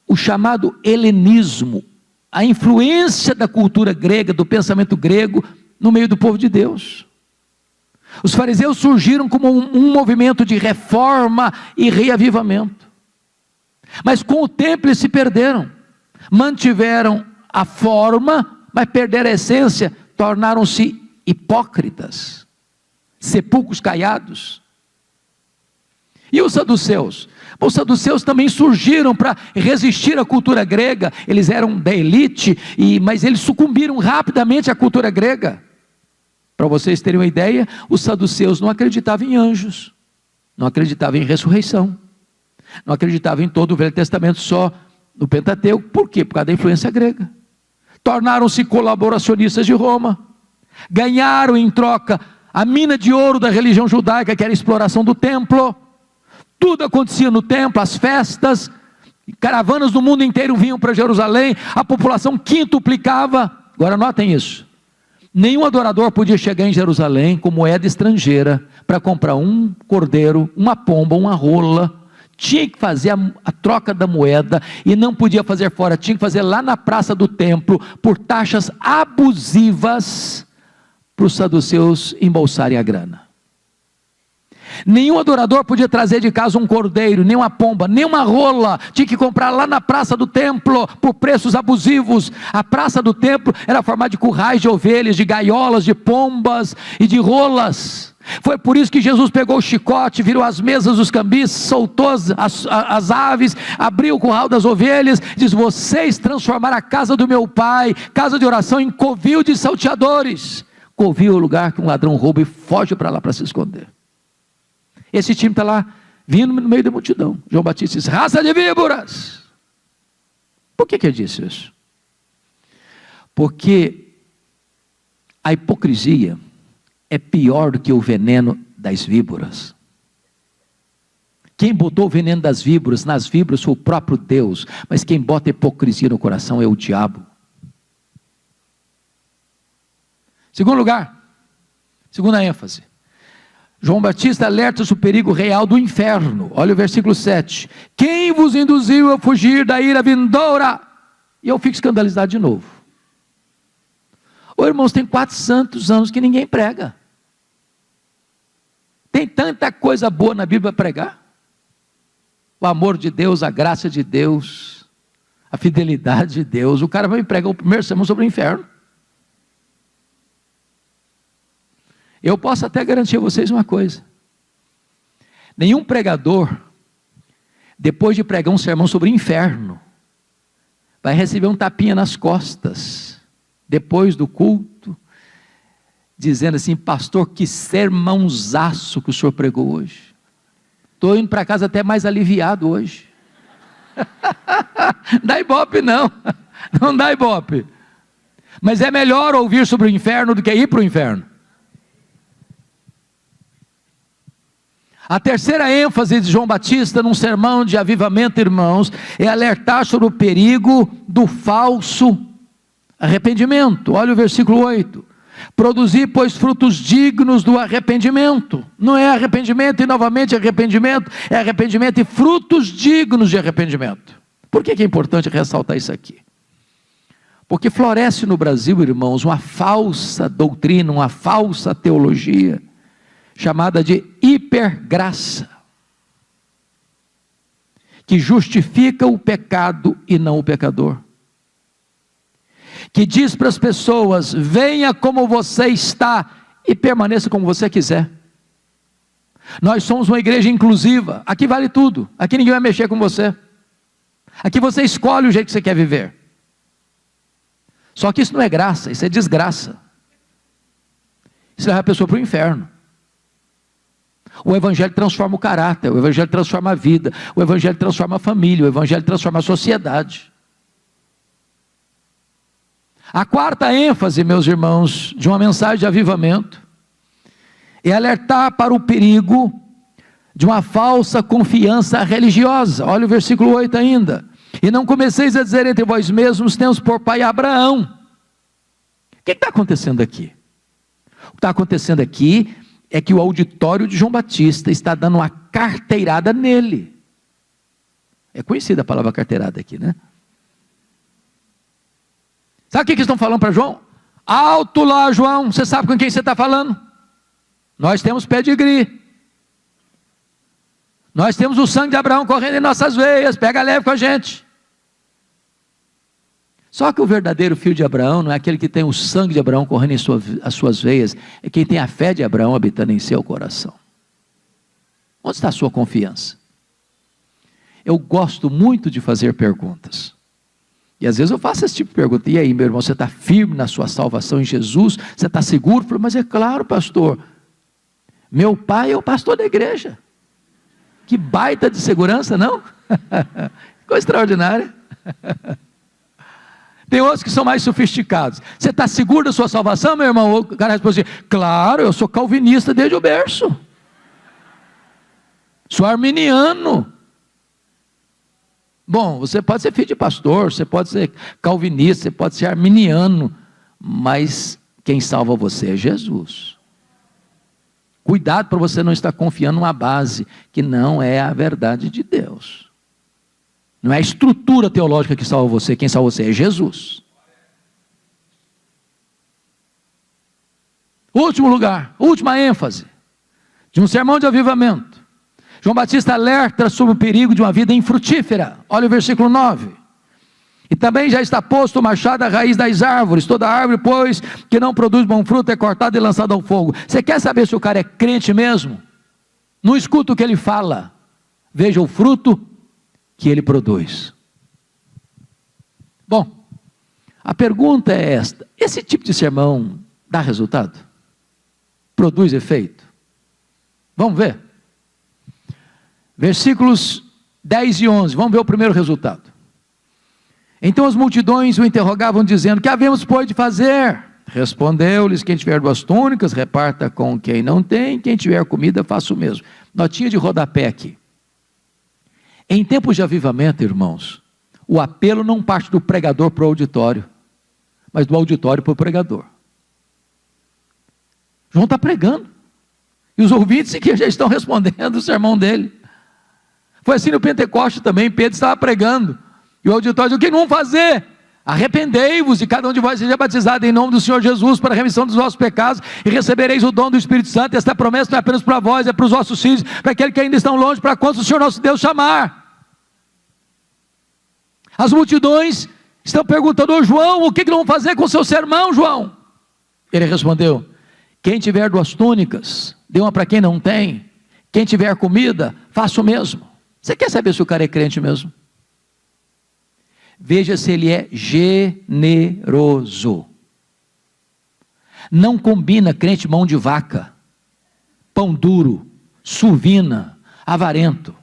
o chamado helenismo, a influência da cultura grega, do pensamento grego, no meio do povo de Deus. Os fariseus surgiram como um movimento de reforma e reavivamento. Mas com o tempo eles se perderam. Mantiveram a forma, mas perderam a essência, tornaram-se hipócritas, sepulcros caiados. E os saduceus? Os saduceus também surgiram para resistir à cultura grega. Eles eram da elite, mas eles sucumbiram rapidamente à cultura grega. Para vocês terem uma ideia, os saduceus não acreditavam em anjos, não acreditavam em ressurreição, não acreditavam em todo o Velho Testamento, só no Pentateuco. Por quê? Por causa da influência grega. Tornaram-se colaboracionistas de Roma, ganharam em troca a mina de ouro da religião judaica, que era a exploração do templo. Tudo acontecia no templo, as festas, caravanas do mundo inteiro vinham para Jerusalém, a população quintuplicava. Agora notem isso, nenhum adorador podia chegar em Jerusalém com moeda estrangeira, para comprar um cordeiro, uma pomba, uma rola. Tinha que fazer a troca da moeda, e não podia fazer fora, tinha que fazer lá na praça do templo, por taxas abusivas, para os saduceus embolsarem a grana. Nenhum adorador podia trazer de casa um cordeiro, nem uma pomba, nem uma rola, tinha que comprar lá na praça do templo, por preços abusivos. A praça do templo era formada de currais de ovelhas, de gaiolas, de pombas e de rolas. Foi por isso que Jesus pegou o chicote, virou as mesas dos cambistas, soltou as aves, abriu o curral das ovelhas, diz: vocês transformaram a casa do meu pai, casa de oração, em covil de salteadores. Covil é o lugar que um ladrão rouba e foge para lá para se esconder. Esse time está lá, vindo no meio da multidão. João Batista diz: raça de víboras. Por que ele disse isso? Porque a hipocrisia é pior do que o veneno das víboras. Quem botou o veneno das víboras nas víboras foi o próprio Deus, mas quem bota hipocrisia no coração é o diabo. Segundo lugar, segunda ênfase, João Batista alerta-se o perigo real do inferno. Olha o versículo 7. Quem vos induziu a fugir da ira vindoura? E eu fico escandalizado de novo. Ô irmãos, tem 400 anos que ninguém prega. Tem tanta coisa boa na Bíblia para pregar. O amor de Deus, a graça de Deus, a fidelidade de Deus. O cara vai me pregar o primeiro sermão sobre o inferno. Eu posso até garantir a vocês uma coisa: nenhum pregador, depois de pregar um sermão sobre o inferno, vai receber um tapinha nas costas, depois do culto, dizendo assim: pastor, que sermãozaço que o senhor pregou hoje. Estou indo para casa até mais aliviado hoje. Dá ibope não, não dá ibope. Mas é melhor ouvir sobre o inferno do que ir para o inferno. A terceira ênfase de João Batista num sermão de avivamento, irmãos, é alertar sobre o perigo do falso arrependimento. Olha o versículo 8. Produzir, pois, frutos dignos do arrependimento. Não é arrependimento e novamente arrependimento, é arrependimento e frutos dignos de arrependimento. Por que é importante ressaltar isso aqui? Porque floresce no Brasil, irmãos, uma falsa doutrina, uma falsa teologia, chamada de hipergraça, que justifica o pecado e não o pecador, que diz para as pessoas: venha como você está e permaneça como você quiser. Nós somos uma igreja inclusiva, aqui vale tudo, aqui ninguém vai mexer com você, aqui você escolhe o jeito que você quer viver. Só que isso não é graça, isso é desgraça, isso leva a pessoa para o inferno. O evangelho transforma o caráter, o evangelho transforma a vida, o evangelho transforma a família, o evangelho transforma a sociedade. A quarta ênfase, meus irmãos, de uma mensagem de avivamento, é alertar para o perigo de uma falsa confiança religiosa. Olha o versículo 8 ainda. E não comeceis a dizer entre vós mesmos, temos por pai Abraão. O que está acontecendo aqui? O que está acontecendo aqui é que o auditório de João Batista está dando uma carteirada nele. É conhecida a palavra carteirada aqui, né? Sabe o que eles estão falando para João? Alto lá, João, você sabe com quem você está falando? Nós temos pedigree. Nós temos o sangue de Abraão correndo em nossas veias, pega leve com a gente. Só que o verdadeiro filho de Abraão não é aquele que tem o sangue de Abraão correndo em as suas veias, é quem tem a fé de Abraão habitando em seu coração. Onde está a sua confiança? Eu gosto muito de fazer perguntas. E às vezes eu faço esse tipo de pergunta. E aí, meu irmão, você está firme na sua salvação em Jesus? Você está seguro? Eu falo, mas é claro, pastor. Meu pai é o pastor da igreja. Que baita de segurança, não? Coisa extraordinária. Tem outros que são mais sofisticados. Você está seguro da sua salvação, meu irmão? O cara responde assim, claro, eu sou calvinista desde o berço. Sou arminiano. Bom, você pode ser filho de pastor, você pode ser calvinista, você pode ser arminiano, mas quem salva você é Jesus. Cuidado para você não estar confiando numa base que não é a verdade de Deus. Não é a estrutura teológica que salva você, quem salva você é Jesus. Último lugar, última ênfase de um sermão de avivamento. João Batista alerta sobre o perigo de uma vida infrutífera. Olha o versículo 9. E também já está posto o machado à raiz das árvores. Toda árvore, pois, que não produz bom fruto é cortada e lançada ao fogo. Você quer saber se o cara é crente mesmo? Não escuta o que ele fala. Veja o fruto que ele produz. Bom, a pergunta é esta. Esse tipo de sermão dá resultado? Produz efeito? Vamos ver. Versículos 10 e 11, vamos ver o primeiro resultado. Então as multidões o interrogavam dizendo, que havemos pois de fazer? Respondeu-lhes, quem tiver 2 túnicas, reparta com quem não tem, quem tiver comida, faça o mesmo. Notinha de rodapé aqui. Em tempos de avivamento, irmãos, o apelo não parte do pregador para o auditório, mas do auditório para o pregador. João está pregando, e os ouvintes que já estão respondendo o sermão dele. Foi assim no Pentecoste também, Pedro estava pregando, e o auditório disse, o que vamos fazer? Arrependei-vos, e cada um de vós seja batizado em nome do Senhor Jesus, para a remissão dos vossos pecados, e recebereis o dom do Espírito Santo. Esta promessa não é apenas para vós, é para os vossos filhos, para aqueles que ainda estão longe, para quantos o Senhor nosso Deus chamar. As multidões estão perguntando, ô João, o que vamos fazer com o seu sermão, João? Ele respondeu, quem tiver 2 túnicas, dê uma para quem não tem, quem tiver comida, faça o mesmo. Você quer saber se o cara é crente mesmo? Veja se ele é generoso. Não combina crente mão de vaca, pão duro, suvina, avarento.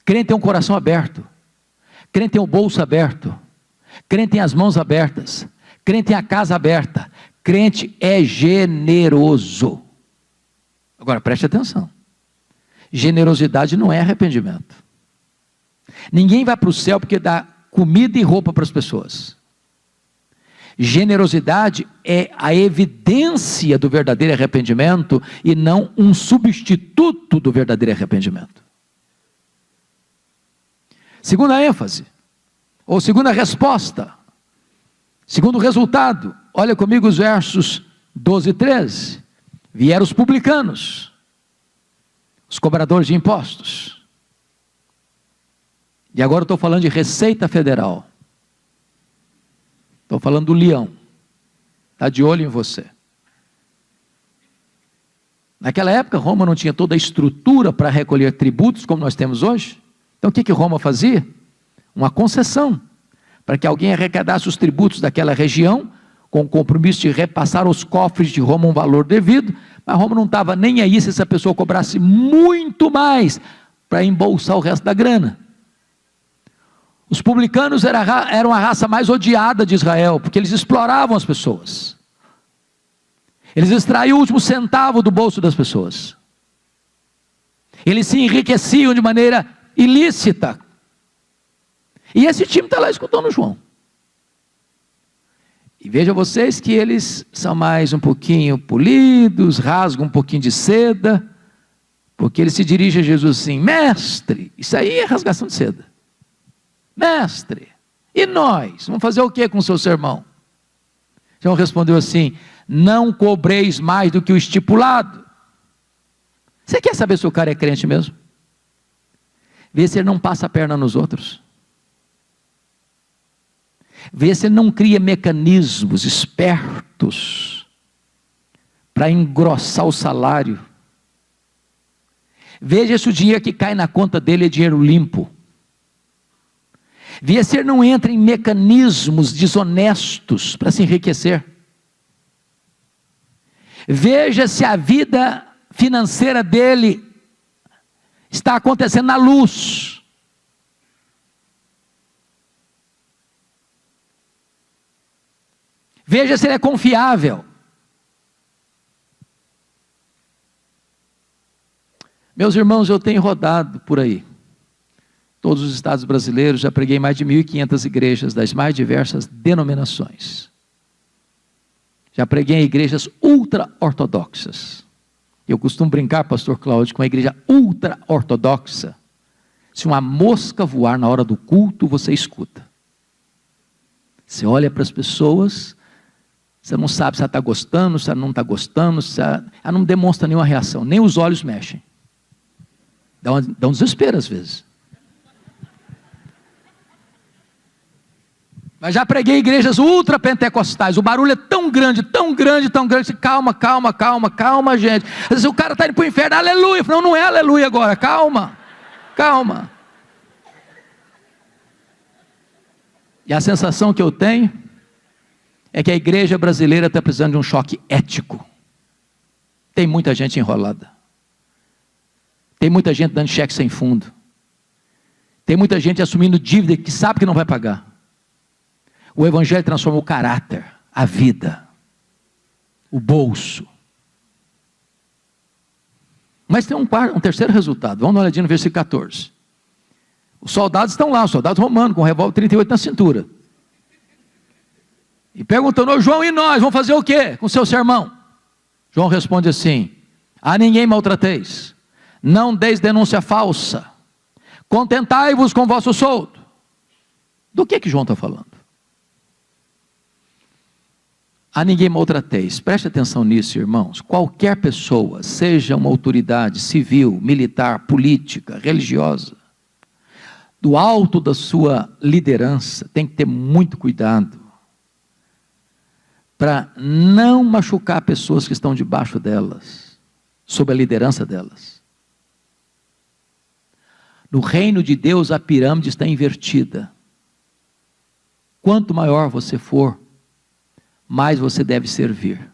Crente tem um coração aberto, crente tem o bolso aberto, crente tem as mãos abertas, crente tem a casa aberta, crente é generoso. Agora preste atenção. Generosidade não é arrependimento. Ninguém vai para o céu porque dá comida e roupa para as pessoas. Generosidade é a evidência do verdadeiro arrependimento e não um substituto do verdadeiro arrependimento. Segunda ênfase, ou segunda resposta, segundo resultado, olha comigo os versos 12 e 13. Vieram os publicanos, os cobradores de impostos. E agora eu estou falando de Receita Federal. Estou falando do leão. Está de olho em você. Naquela época, Roma não tinha toda a estrutura para recolher tributos como nós temos hoje. Então o que Roma fazia? Uma concessão, para que alguém arrecadasse os tributos daquela região, com o compromisso de repassar aos cofres de Roma um valor devido, mas Roma não estava nem aí se essa pessoa cobrasse muito mais, para embolsar o resto da grana. Os publicanos eram a raça mais odiada de Israel, porque eles exploravam as pessoas. Eles extraíam o último centavo do bolso das pessoas. Eles se enriqueciam de maneira ilícita. E esse time está lá escutando João. E veja vocês que eles são mais um pouquinho polidos, rasgam um pouquinho de seda, porque eles se dirigem a Jesus assim: mestre, isso aí é rasgação de seda. Mestre, e nós? Vamos fazer o que com o seu sermão? João respondeu assim: não cobreis mais do que o estipulado. Você quer saber se o cara é crente mesmo? Vê se ele não passa a perna nos outros. Vê se ele não cria mecanismos espertos para engrossar o salário. Veja se o dinheiro que cai na conta dele é dinheiro limpo. Veja se ele não entra em mecanismos desonestos para se enriquecer. Veja se a vida financeira dele está acontecendo na luz. Veja se ele é confiável. Meus irmãos, eu tenho rodado por aí, todos os estados brasileiros, já preguei mais de 1.500 igrejas das mais diversas denominações. Já preguei em igrejas ultra-ortodoxas. Eu costumo brincar, pastor Cláudio, com a igreja ultra-ortodoxa. Se uma mosca voar na hora do culto, você escuta. Você olha para as pessoas, você não sabe se ela está gostando, se ela não está gostando, ela não demonstra nenhuma reação, nem os olhos mexem. Dá um desespero às vezes. Mas já preguei em igrejas ultra-pentecostais, o barulho é tão grande, tão grande, tão grande, calma, gente. Às vezes o cara está indo para o inferno, aleluia. Eu falo, não é aleluia agora, calma. E a sensação que eu tenho é que a igreja brasileira está precisando de um choque ético. Tem muita gente enrolada. Tem muita gente dando cheque sem fundo. Tem muita gente assumindo dívida que sabe que não vai pagar. O evangelho transforma o caráter, a vida, o bolso. Mas tem um terceiro resultado. Vamos dar uma olhadinha no versículo 14. Os soldados estão lá, os soldados romanos, com o revólver 38 na cintura. E perguntando: ô João, e nós? Vamos fazer o quê com o seu sermão? João responde assim: a ninguém maltrateis, não deis denúncia falsa, contentai-vos com vosso soldo. Do que João está falando? A ninguém maltrateis. Preste atenção nisso, irmãos. Qualquer pessoa, seja uma autoridade civil, militar, política, religiosa, do alto da sua liderança, tem que ter muito cuidado para não machucar pessoas que estão debaixo delas, sob a liderança delas. No reino de Deus, a pirâmide está invertida. Quanto maior você for, mais você deve servir.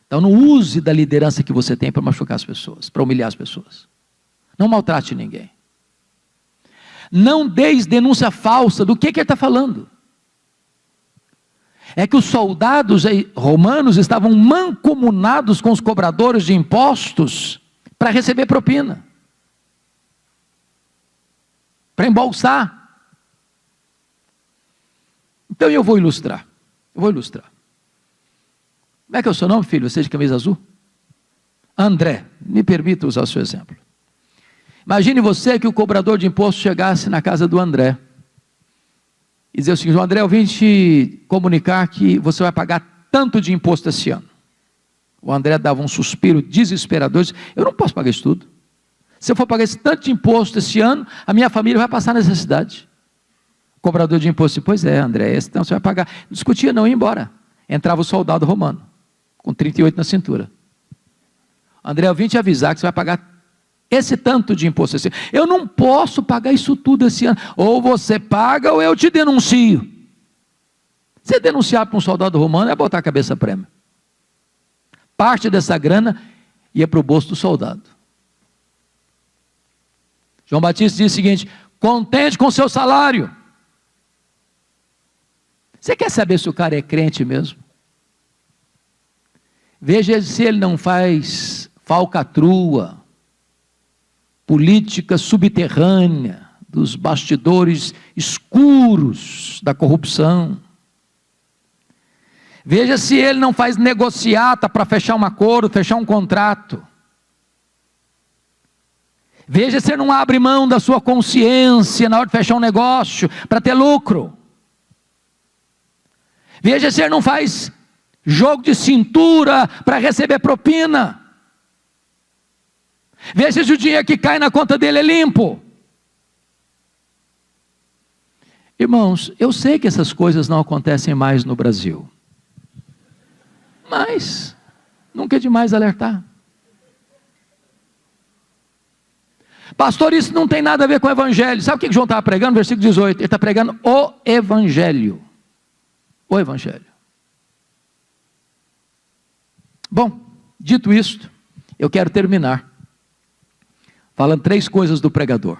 Então não use da liderança que você tem para machucar as pessoas, para humilhar as pessoas. Não maltrate ninguém. Não deis denúncia falsa. Do que ele está falando? É que os soldados romanos estavam mancomunados com os cobradores de impostos para receber propina, para embolsar. Então eu vou ilustrar. Como é que é o seu nome, filho? Você é de camisa azul? André. Me permita usar o seu exemplo. Imagine você que o cobrador de imposto chegasse na casa do André e dizer o seguinte: André, eu vim te comunicar que você vai pagar tanto de imposto esse ano. O André dava um suspiro desesperador e disse: eu não posso pagar isso tudo. Se eu for pagar esse tanto de imposto esse ano, a minha família vai passar necessidade. O cobrador de imposto disse: pois é, André, esse então você vai pagar. Não discutia, não ia embora. Entrava o soldado romano, com 38 na cintura. André, eu vim te avisar que você vai pagar esse tanto de imposto esse ano. Eu não posso pagar isso tudo esse ano. Ou você paga ou eu te denuncio. Você denunciar para um soldado romano é botar a cabeça a prêmio. Parte dessa grana ia para o bolso do soldado. João Batista diz o seguinte: contente com o seu salário. Você quer saber se o cara é crente mesmo? Veja se ele não faz falcatrua, política subterrânea, dos bastidores escuros da corrupção. Veja se ele não faz negociata para fechar um acordo, fechar um contrato. Veja se ele não abre mão da sua consciência na hora de fechar um negócio para ter lucro. Veja se ele não faz jogo de cintura para receber propina. Veja se o dinheiro que cai na conta dele é limpo. Irmãos, eu sei que essas coisas não acontecem mais no Brasil, mas nunca é demais alertar. Pastor, isso não tem nada a ver com o Evangelho. Sabe o que João estava pregando? Versículo 18, ele está pregando o Evangelho. O Evangelho. Bom, dito isto, eu quero terminar falando 3 coisas do pregador.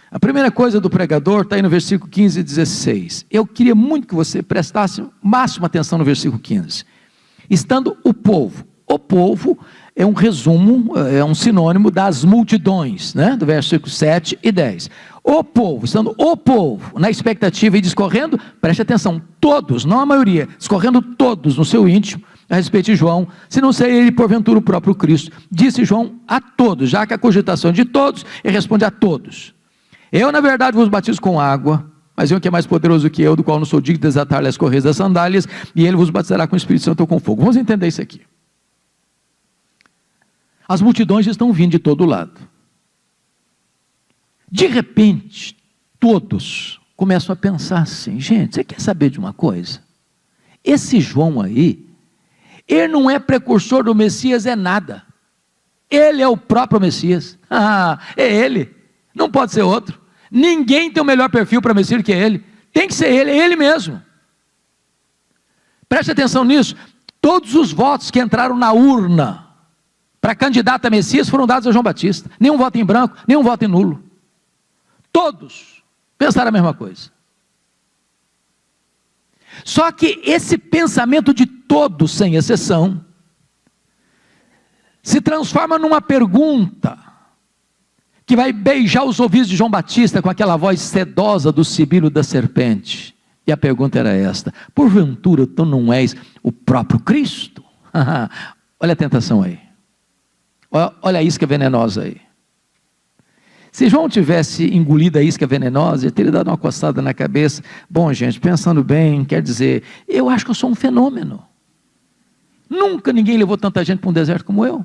A primeira coisa do pregador está aí no versículo 15 e 16. Eu queria muito que você prestasse máxima atenção no versículo 15. Estando o povo é um resumo, é um sinônimo das multidões, né? Do versículo 7 e 10. O povo, estando o povo na expectativa e discorrendo, preste atenção, todos, não a maioria, discorrendo todos no seu íntimo, a respeito de João, se não ser ele porventura o próprio Cristo. Disse João a todos, já que a cogitação é de todos, ele responde a todos. Eu, na verdade, vos batizo com água, mas um que é mais poderoso que eu, do qual não sou digno de desatar-lhe as correias das sandálias, e ele vos batizará com o Espírito Santo ou com fogo. Vamos entender isso aqui. As multidões estão vindo de todo lado. De repente, todos começam a pensar assim: gente, você quer saber de uma coisa? Esse João aí, ele não é precursor do Messias, é nada. Ele é o próprio Messias. É ele. Não pode ser outro. Ninguém tem o melhor perfil para Messias que ele. Tem que ser ele, é ele mesmo. Preste atenção nisso. Todos os votos que entraram na urna para candidato a Messias foram dados a João Batista. Nenhum voto em branco, nenhum voto em nulo. Todos pensaram a mesma coisa. Só que esse pensamento de todos, sem exceção, se transforma numa pergunta que vai beijar os ouvidos de João Batista com aquela voz sedosa do sibilo da serpente. E a pergunta era esta: porventura tu não és o próprio Cristo? Olha a tentação aí. Olha a isca venenosa aí. Se João tivesse engolido a isca venenosa, ele teria dado uma coçada na cabeça. Bom, gente, pensando bem, quer dizer, eu acho que eu sou um fenômeno. Nunca ninguém levou tanta gente para um deserto como eu.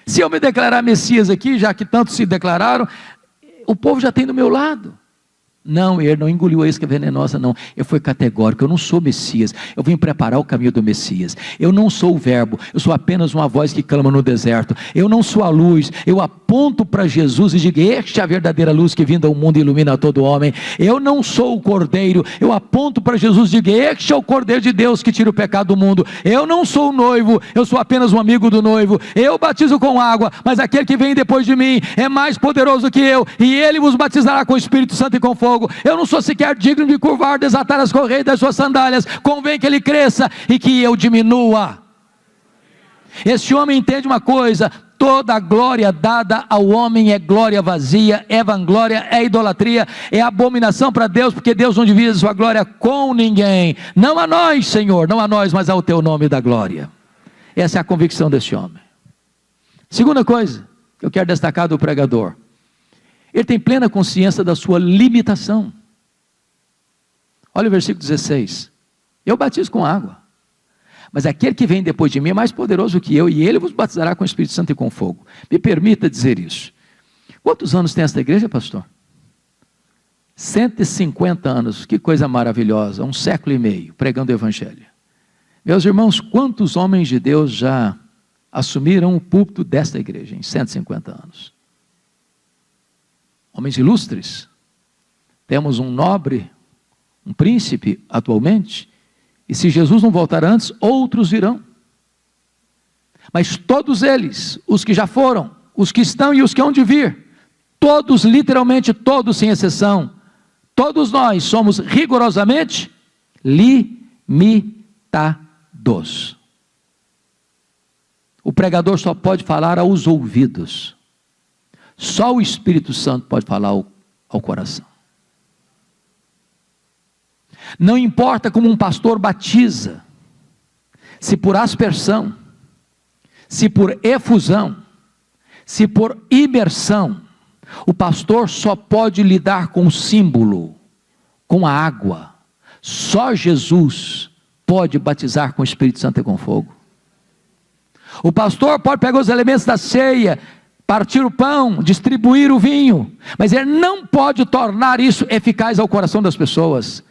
Se eu me declarar Messias aqui, já que tantos se declararam, o povo já tem do meu lado. Não, ele não engoliu a isca venenosa, não. Ele foi categórico: eu não sou Messias, eu vim preparar o caminho do Messias. Eu não sou o verbo, eu sou apenas uma voz que clama no deserto. Eu não sou a luz, eu aponto para Jesus e digo: este é a verdadeira luz que vindo ao mundo ilumina todo homem. Eu não sou o cordeiro, eu aponto para Jesus e digo: este é o cordeiro de Deus que tira o pecado do mundo. Eu não sou o noivo, eu sou apenas um amigo do noivo. Eu batizo com água, mas aquele que vem depois de mim é mais poderoso que eu, e ele vos batizará com o Espírito Santo e com fogo. Eu não sou sequer digno de curvar, desatar as correias das suas sandálias. Convém que ele cresça e que eu diminua. Esse homem entende uma coisa: toda a glória dada ao homem é glória vazia, é vanglória, é idolatria, é abominação para Deus, porque Deus não divide sua glória com ninguém. Não a nós, Senhor, não a nós, mas ao teu nome da glória. Essa é a convicção desse homem. Segunda coisa que eu quero destacar do pregador: ele tem plena consciência da sua limitação. Olha o versículo 16. Eu batizo com água, mas aquele que vem depois de mim é mais poderoso que eu, e ele vos batizará com o Espírito Santo e com fogo. Me permita dizer isso. Quantos anos tem esta igreja, pastor? 150 anos, que coisa maravilhosa, 1 século e meio, pregando o Evangelho. Meus irmãos, quantos homens de Deus já assumiram o púlpito desta igreja em 150 anos? Homens ilustres. Temos um nobre, um príncipe atualmente, e se Jesus não voltar antes, outros virão. Mas todos eles, os que já foram, os que estão e os que hão de vir, Todos, literalmente todos, sem exceção, todos nós somos rigorosamente limitados. O pregador só pode falar aos ouvidos. Só o Espírito Santo pode falar ao coração. Não importa como um pastor batiza, se por aspersão, se por efusão, se por imersão, o pastor só pode lidar com o símbolo, com a água. Só Jesus pode batizar com o Espírito Santo e com fogo. O pastor pode pegar os elementos da ceia, partir o pão, distribuir o vinho, mas ele não pode tornar isso eficaz ao coração das pessoas.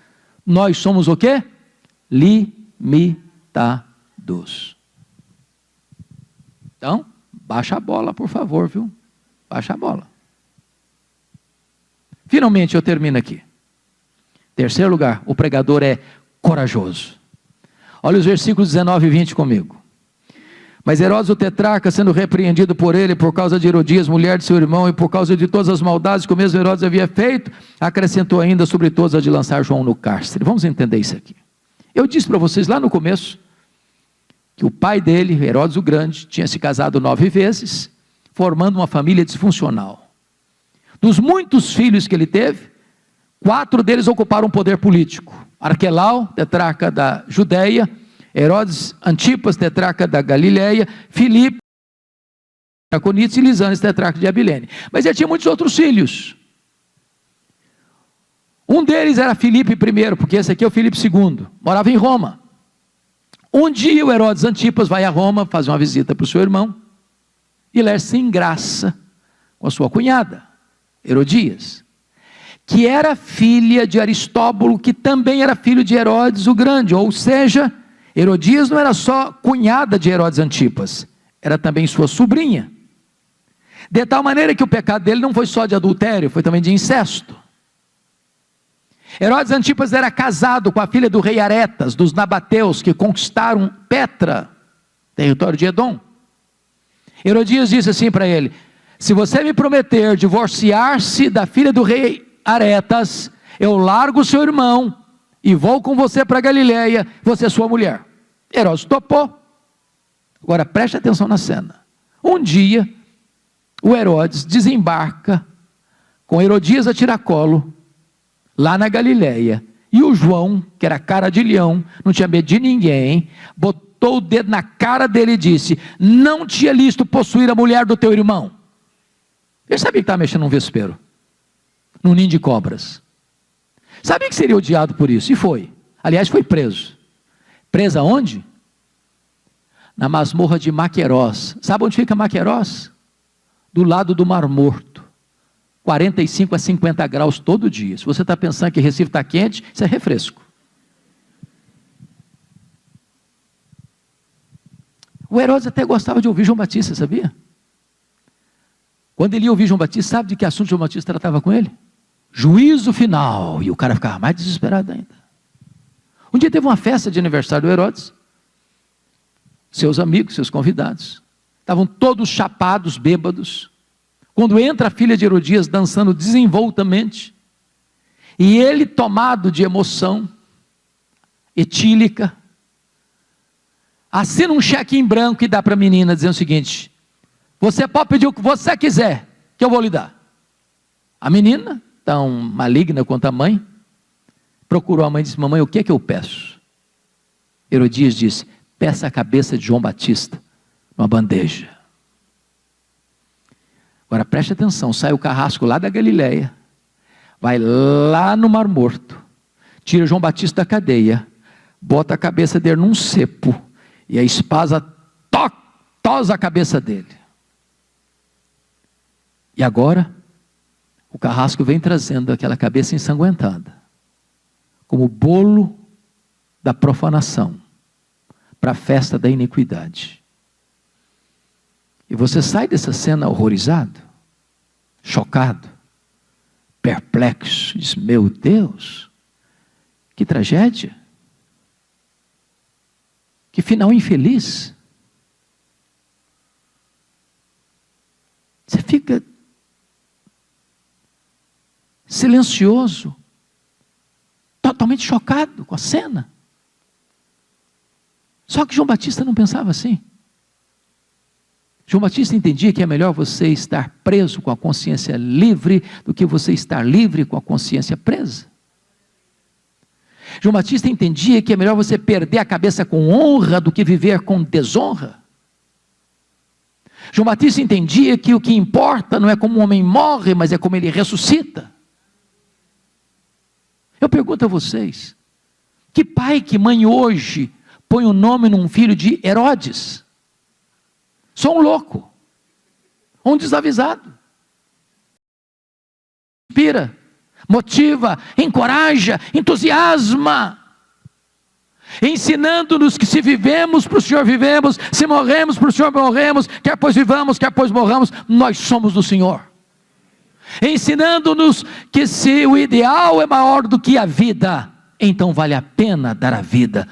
Nós somos o quê? Limitados. Então, baixa a bola, por favor, viu? Baixa a bola. Finalmente eu termino aqui. Terceiro lugar, o pregador é corajoso. Olha os versículos 19 e 20 comigo. Mas Herodes o tetrarca, sendo repreendido por ele por causa de Herodias, mulher de seu irmão, e por causa de todas as maldades que o mesmo Herodes havia feito, acrescentou ainda sobre todos a de lançar João no cárcere. Vamos entender isso aqui. Eu disse para vocês lá no começo, que o pai dele, Herodes o Grande, tinha se casado 9 vezes, formando uma família disfuncional. Dos muitos filhos que ele teve, 4 deles ocuparam um poder político. Arquelau, tetrarca da Judeia, Herodes Antipas, tetrarca da Galileia, Filipe, Traconites e Lisânias, tetrarca de Abilene. Mas ele tinha muitos outros filhos. Um deles era Filipe I, porque esse aqui é o Filipe II, morava em Roma. Um dia o Herodes Antipas vai a Roma fazer uma visita para o seu irmão, e ele é sem graça com a sua cunhada, Herodias, que era filha de Aristóbulo, que também era filho de Herodes o Grande, ou seja, Herodias não era só cunhada de Herodes Antipas, era também sua sobrinha, de tal maneira que o pecado dele não foi só de adultério, foi também de incesto. Herodes Antipas era casado com a filha do rei Aretas, dos nabateus, que conquistaram Petra, território de Edom. Herodias disse assim para ele: se você me prometer divorciar-se da filha do rei Aretas, eu largo o seu irmão e vou com você para Galileia, você é sua mulher. Herodes topou. Agora preste atenção na cena. Um dia, o Herodes desembarca com Herodias a tiracolo, lá na Galileia, e o João, que era cara de leão, não tinha medo de ninguém, botou o dedo na cara dele e disse: não tinha listo possuir a mulher do teu irmão. Ele sabia que estava mexendo num vespeiro, num ninho de cobras. Sabia que seria odiado por isso, e foi. Aliás, foi preso. Preso aonde? Na masmorra de Maquerós. Sabe onde fica Maquerós? Do lado do Mar Morto. 45 a 50 graus todo dia. Se você está pensando que Recife está quente, isso é refresco. O Herodes até gostava de ouvir João Batista, sabia? Quando ele ia ouvir João Batista, sabe de que assunto João Batista tratava com ele? Juízo final. E o cara ficava mais desesperado ainda. Um dia teve uma festa de aniversário do Herodes. Seus amigos, seus convidados, estavam todos chapados, bêbados. Quando entra a filha de Herodias dançando desenvoltamente, e ele, tomado de emoção etílica, assina um cheque em branco e dá para a menina, dizendo o seguinte: você pode pedir o que você quiser, que eu vou lhe dar. A menina, tão maligna quanto a mãe, procurou a mãe e disse: mamãe, o que é que eu peço? Herodias disse: peça a cabeça de João Batista numa bandeja. Agora preste atenção, sai o carrasco lá da Galileia, vai lá no Mar Morto, tira João Batista da cadeia, bota a cabeça dele num cepo, e a espada tosa a cabeça dele. E agora, o carrasco vem trazendo aquela cabeça ensanguentada, como bolo da profanação, para a festa da iniquidade. E você sai dessa cena horrorizado, chocado, perplexo, diz: meu Deus, que tragédia, que final infeliz. Você fica silencioso, totalmente chocado com a cena. Só que João Batista não pensava assim. João Batista entendia que é melhor você estar preso com a consciência livre do que você estar livre com a consciência presa. João Batista entendia que é melhor você perder a cabeça com honra do que viver com desonra. João Batista entendia que o que importa não é como um homem morre, mas é como ele ressuscita. Eu pergunto a vocês, que pai, que mãe hoje põe o nome num filho de Herodes? Sou um louco, um desavisado. Inspira, motiva, encoraja, entusiasma, ensinando-nos que se vivemos para o Senhor vivemos, se morremos para o Senhor morremos, quer pois vivamos, quer pois morramos, nós somos do Senhor. Ensinando-nos que se o ideal é maior do que a vida, então vale a pena dar a vida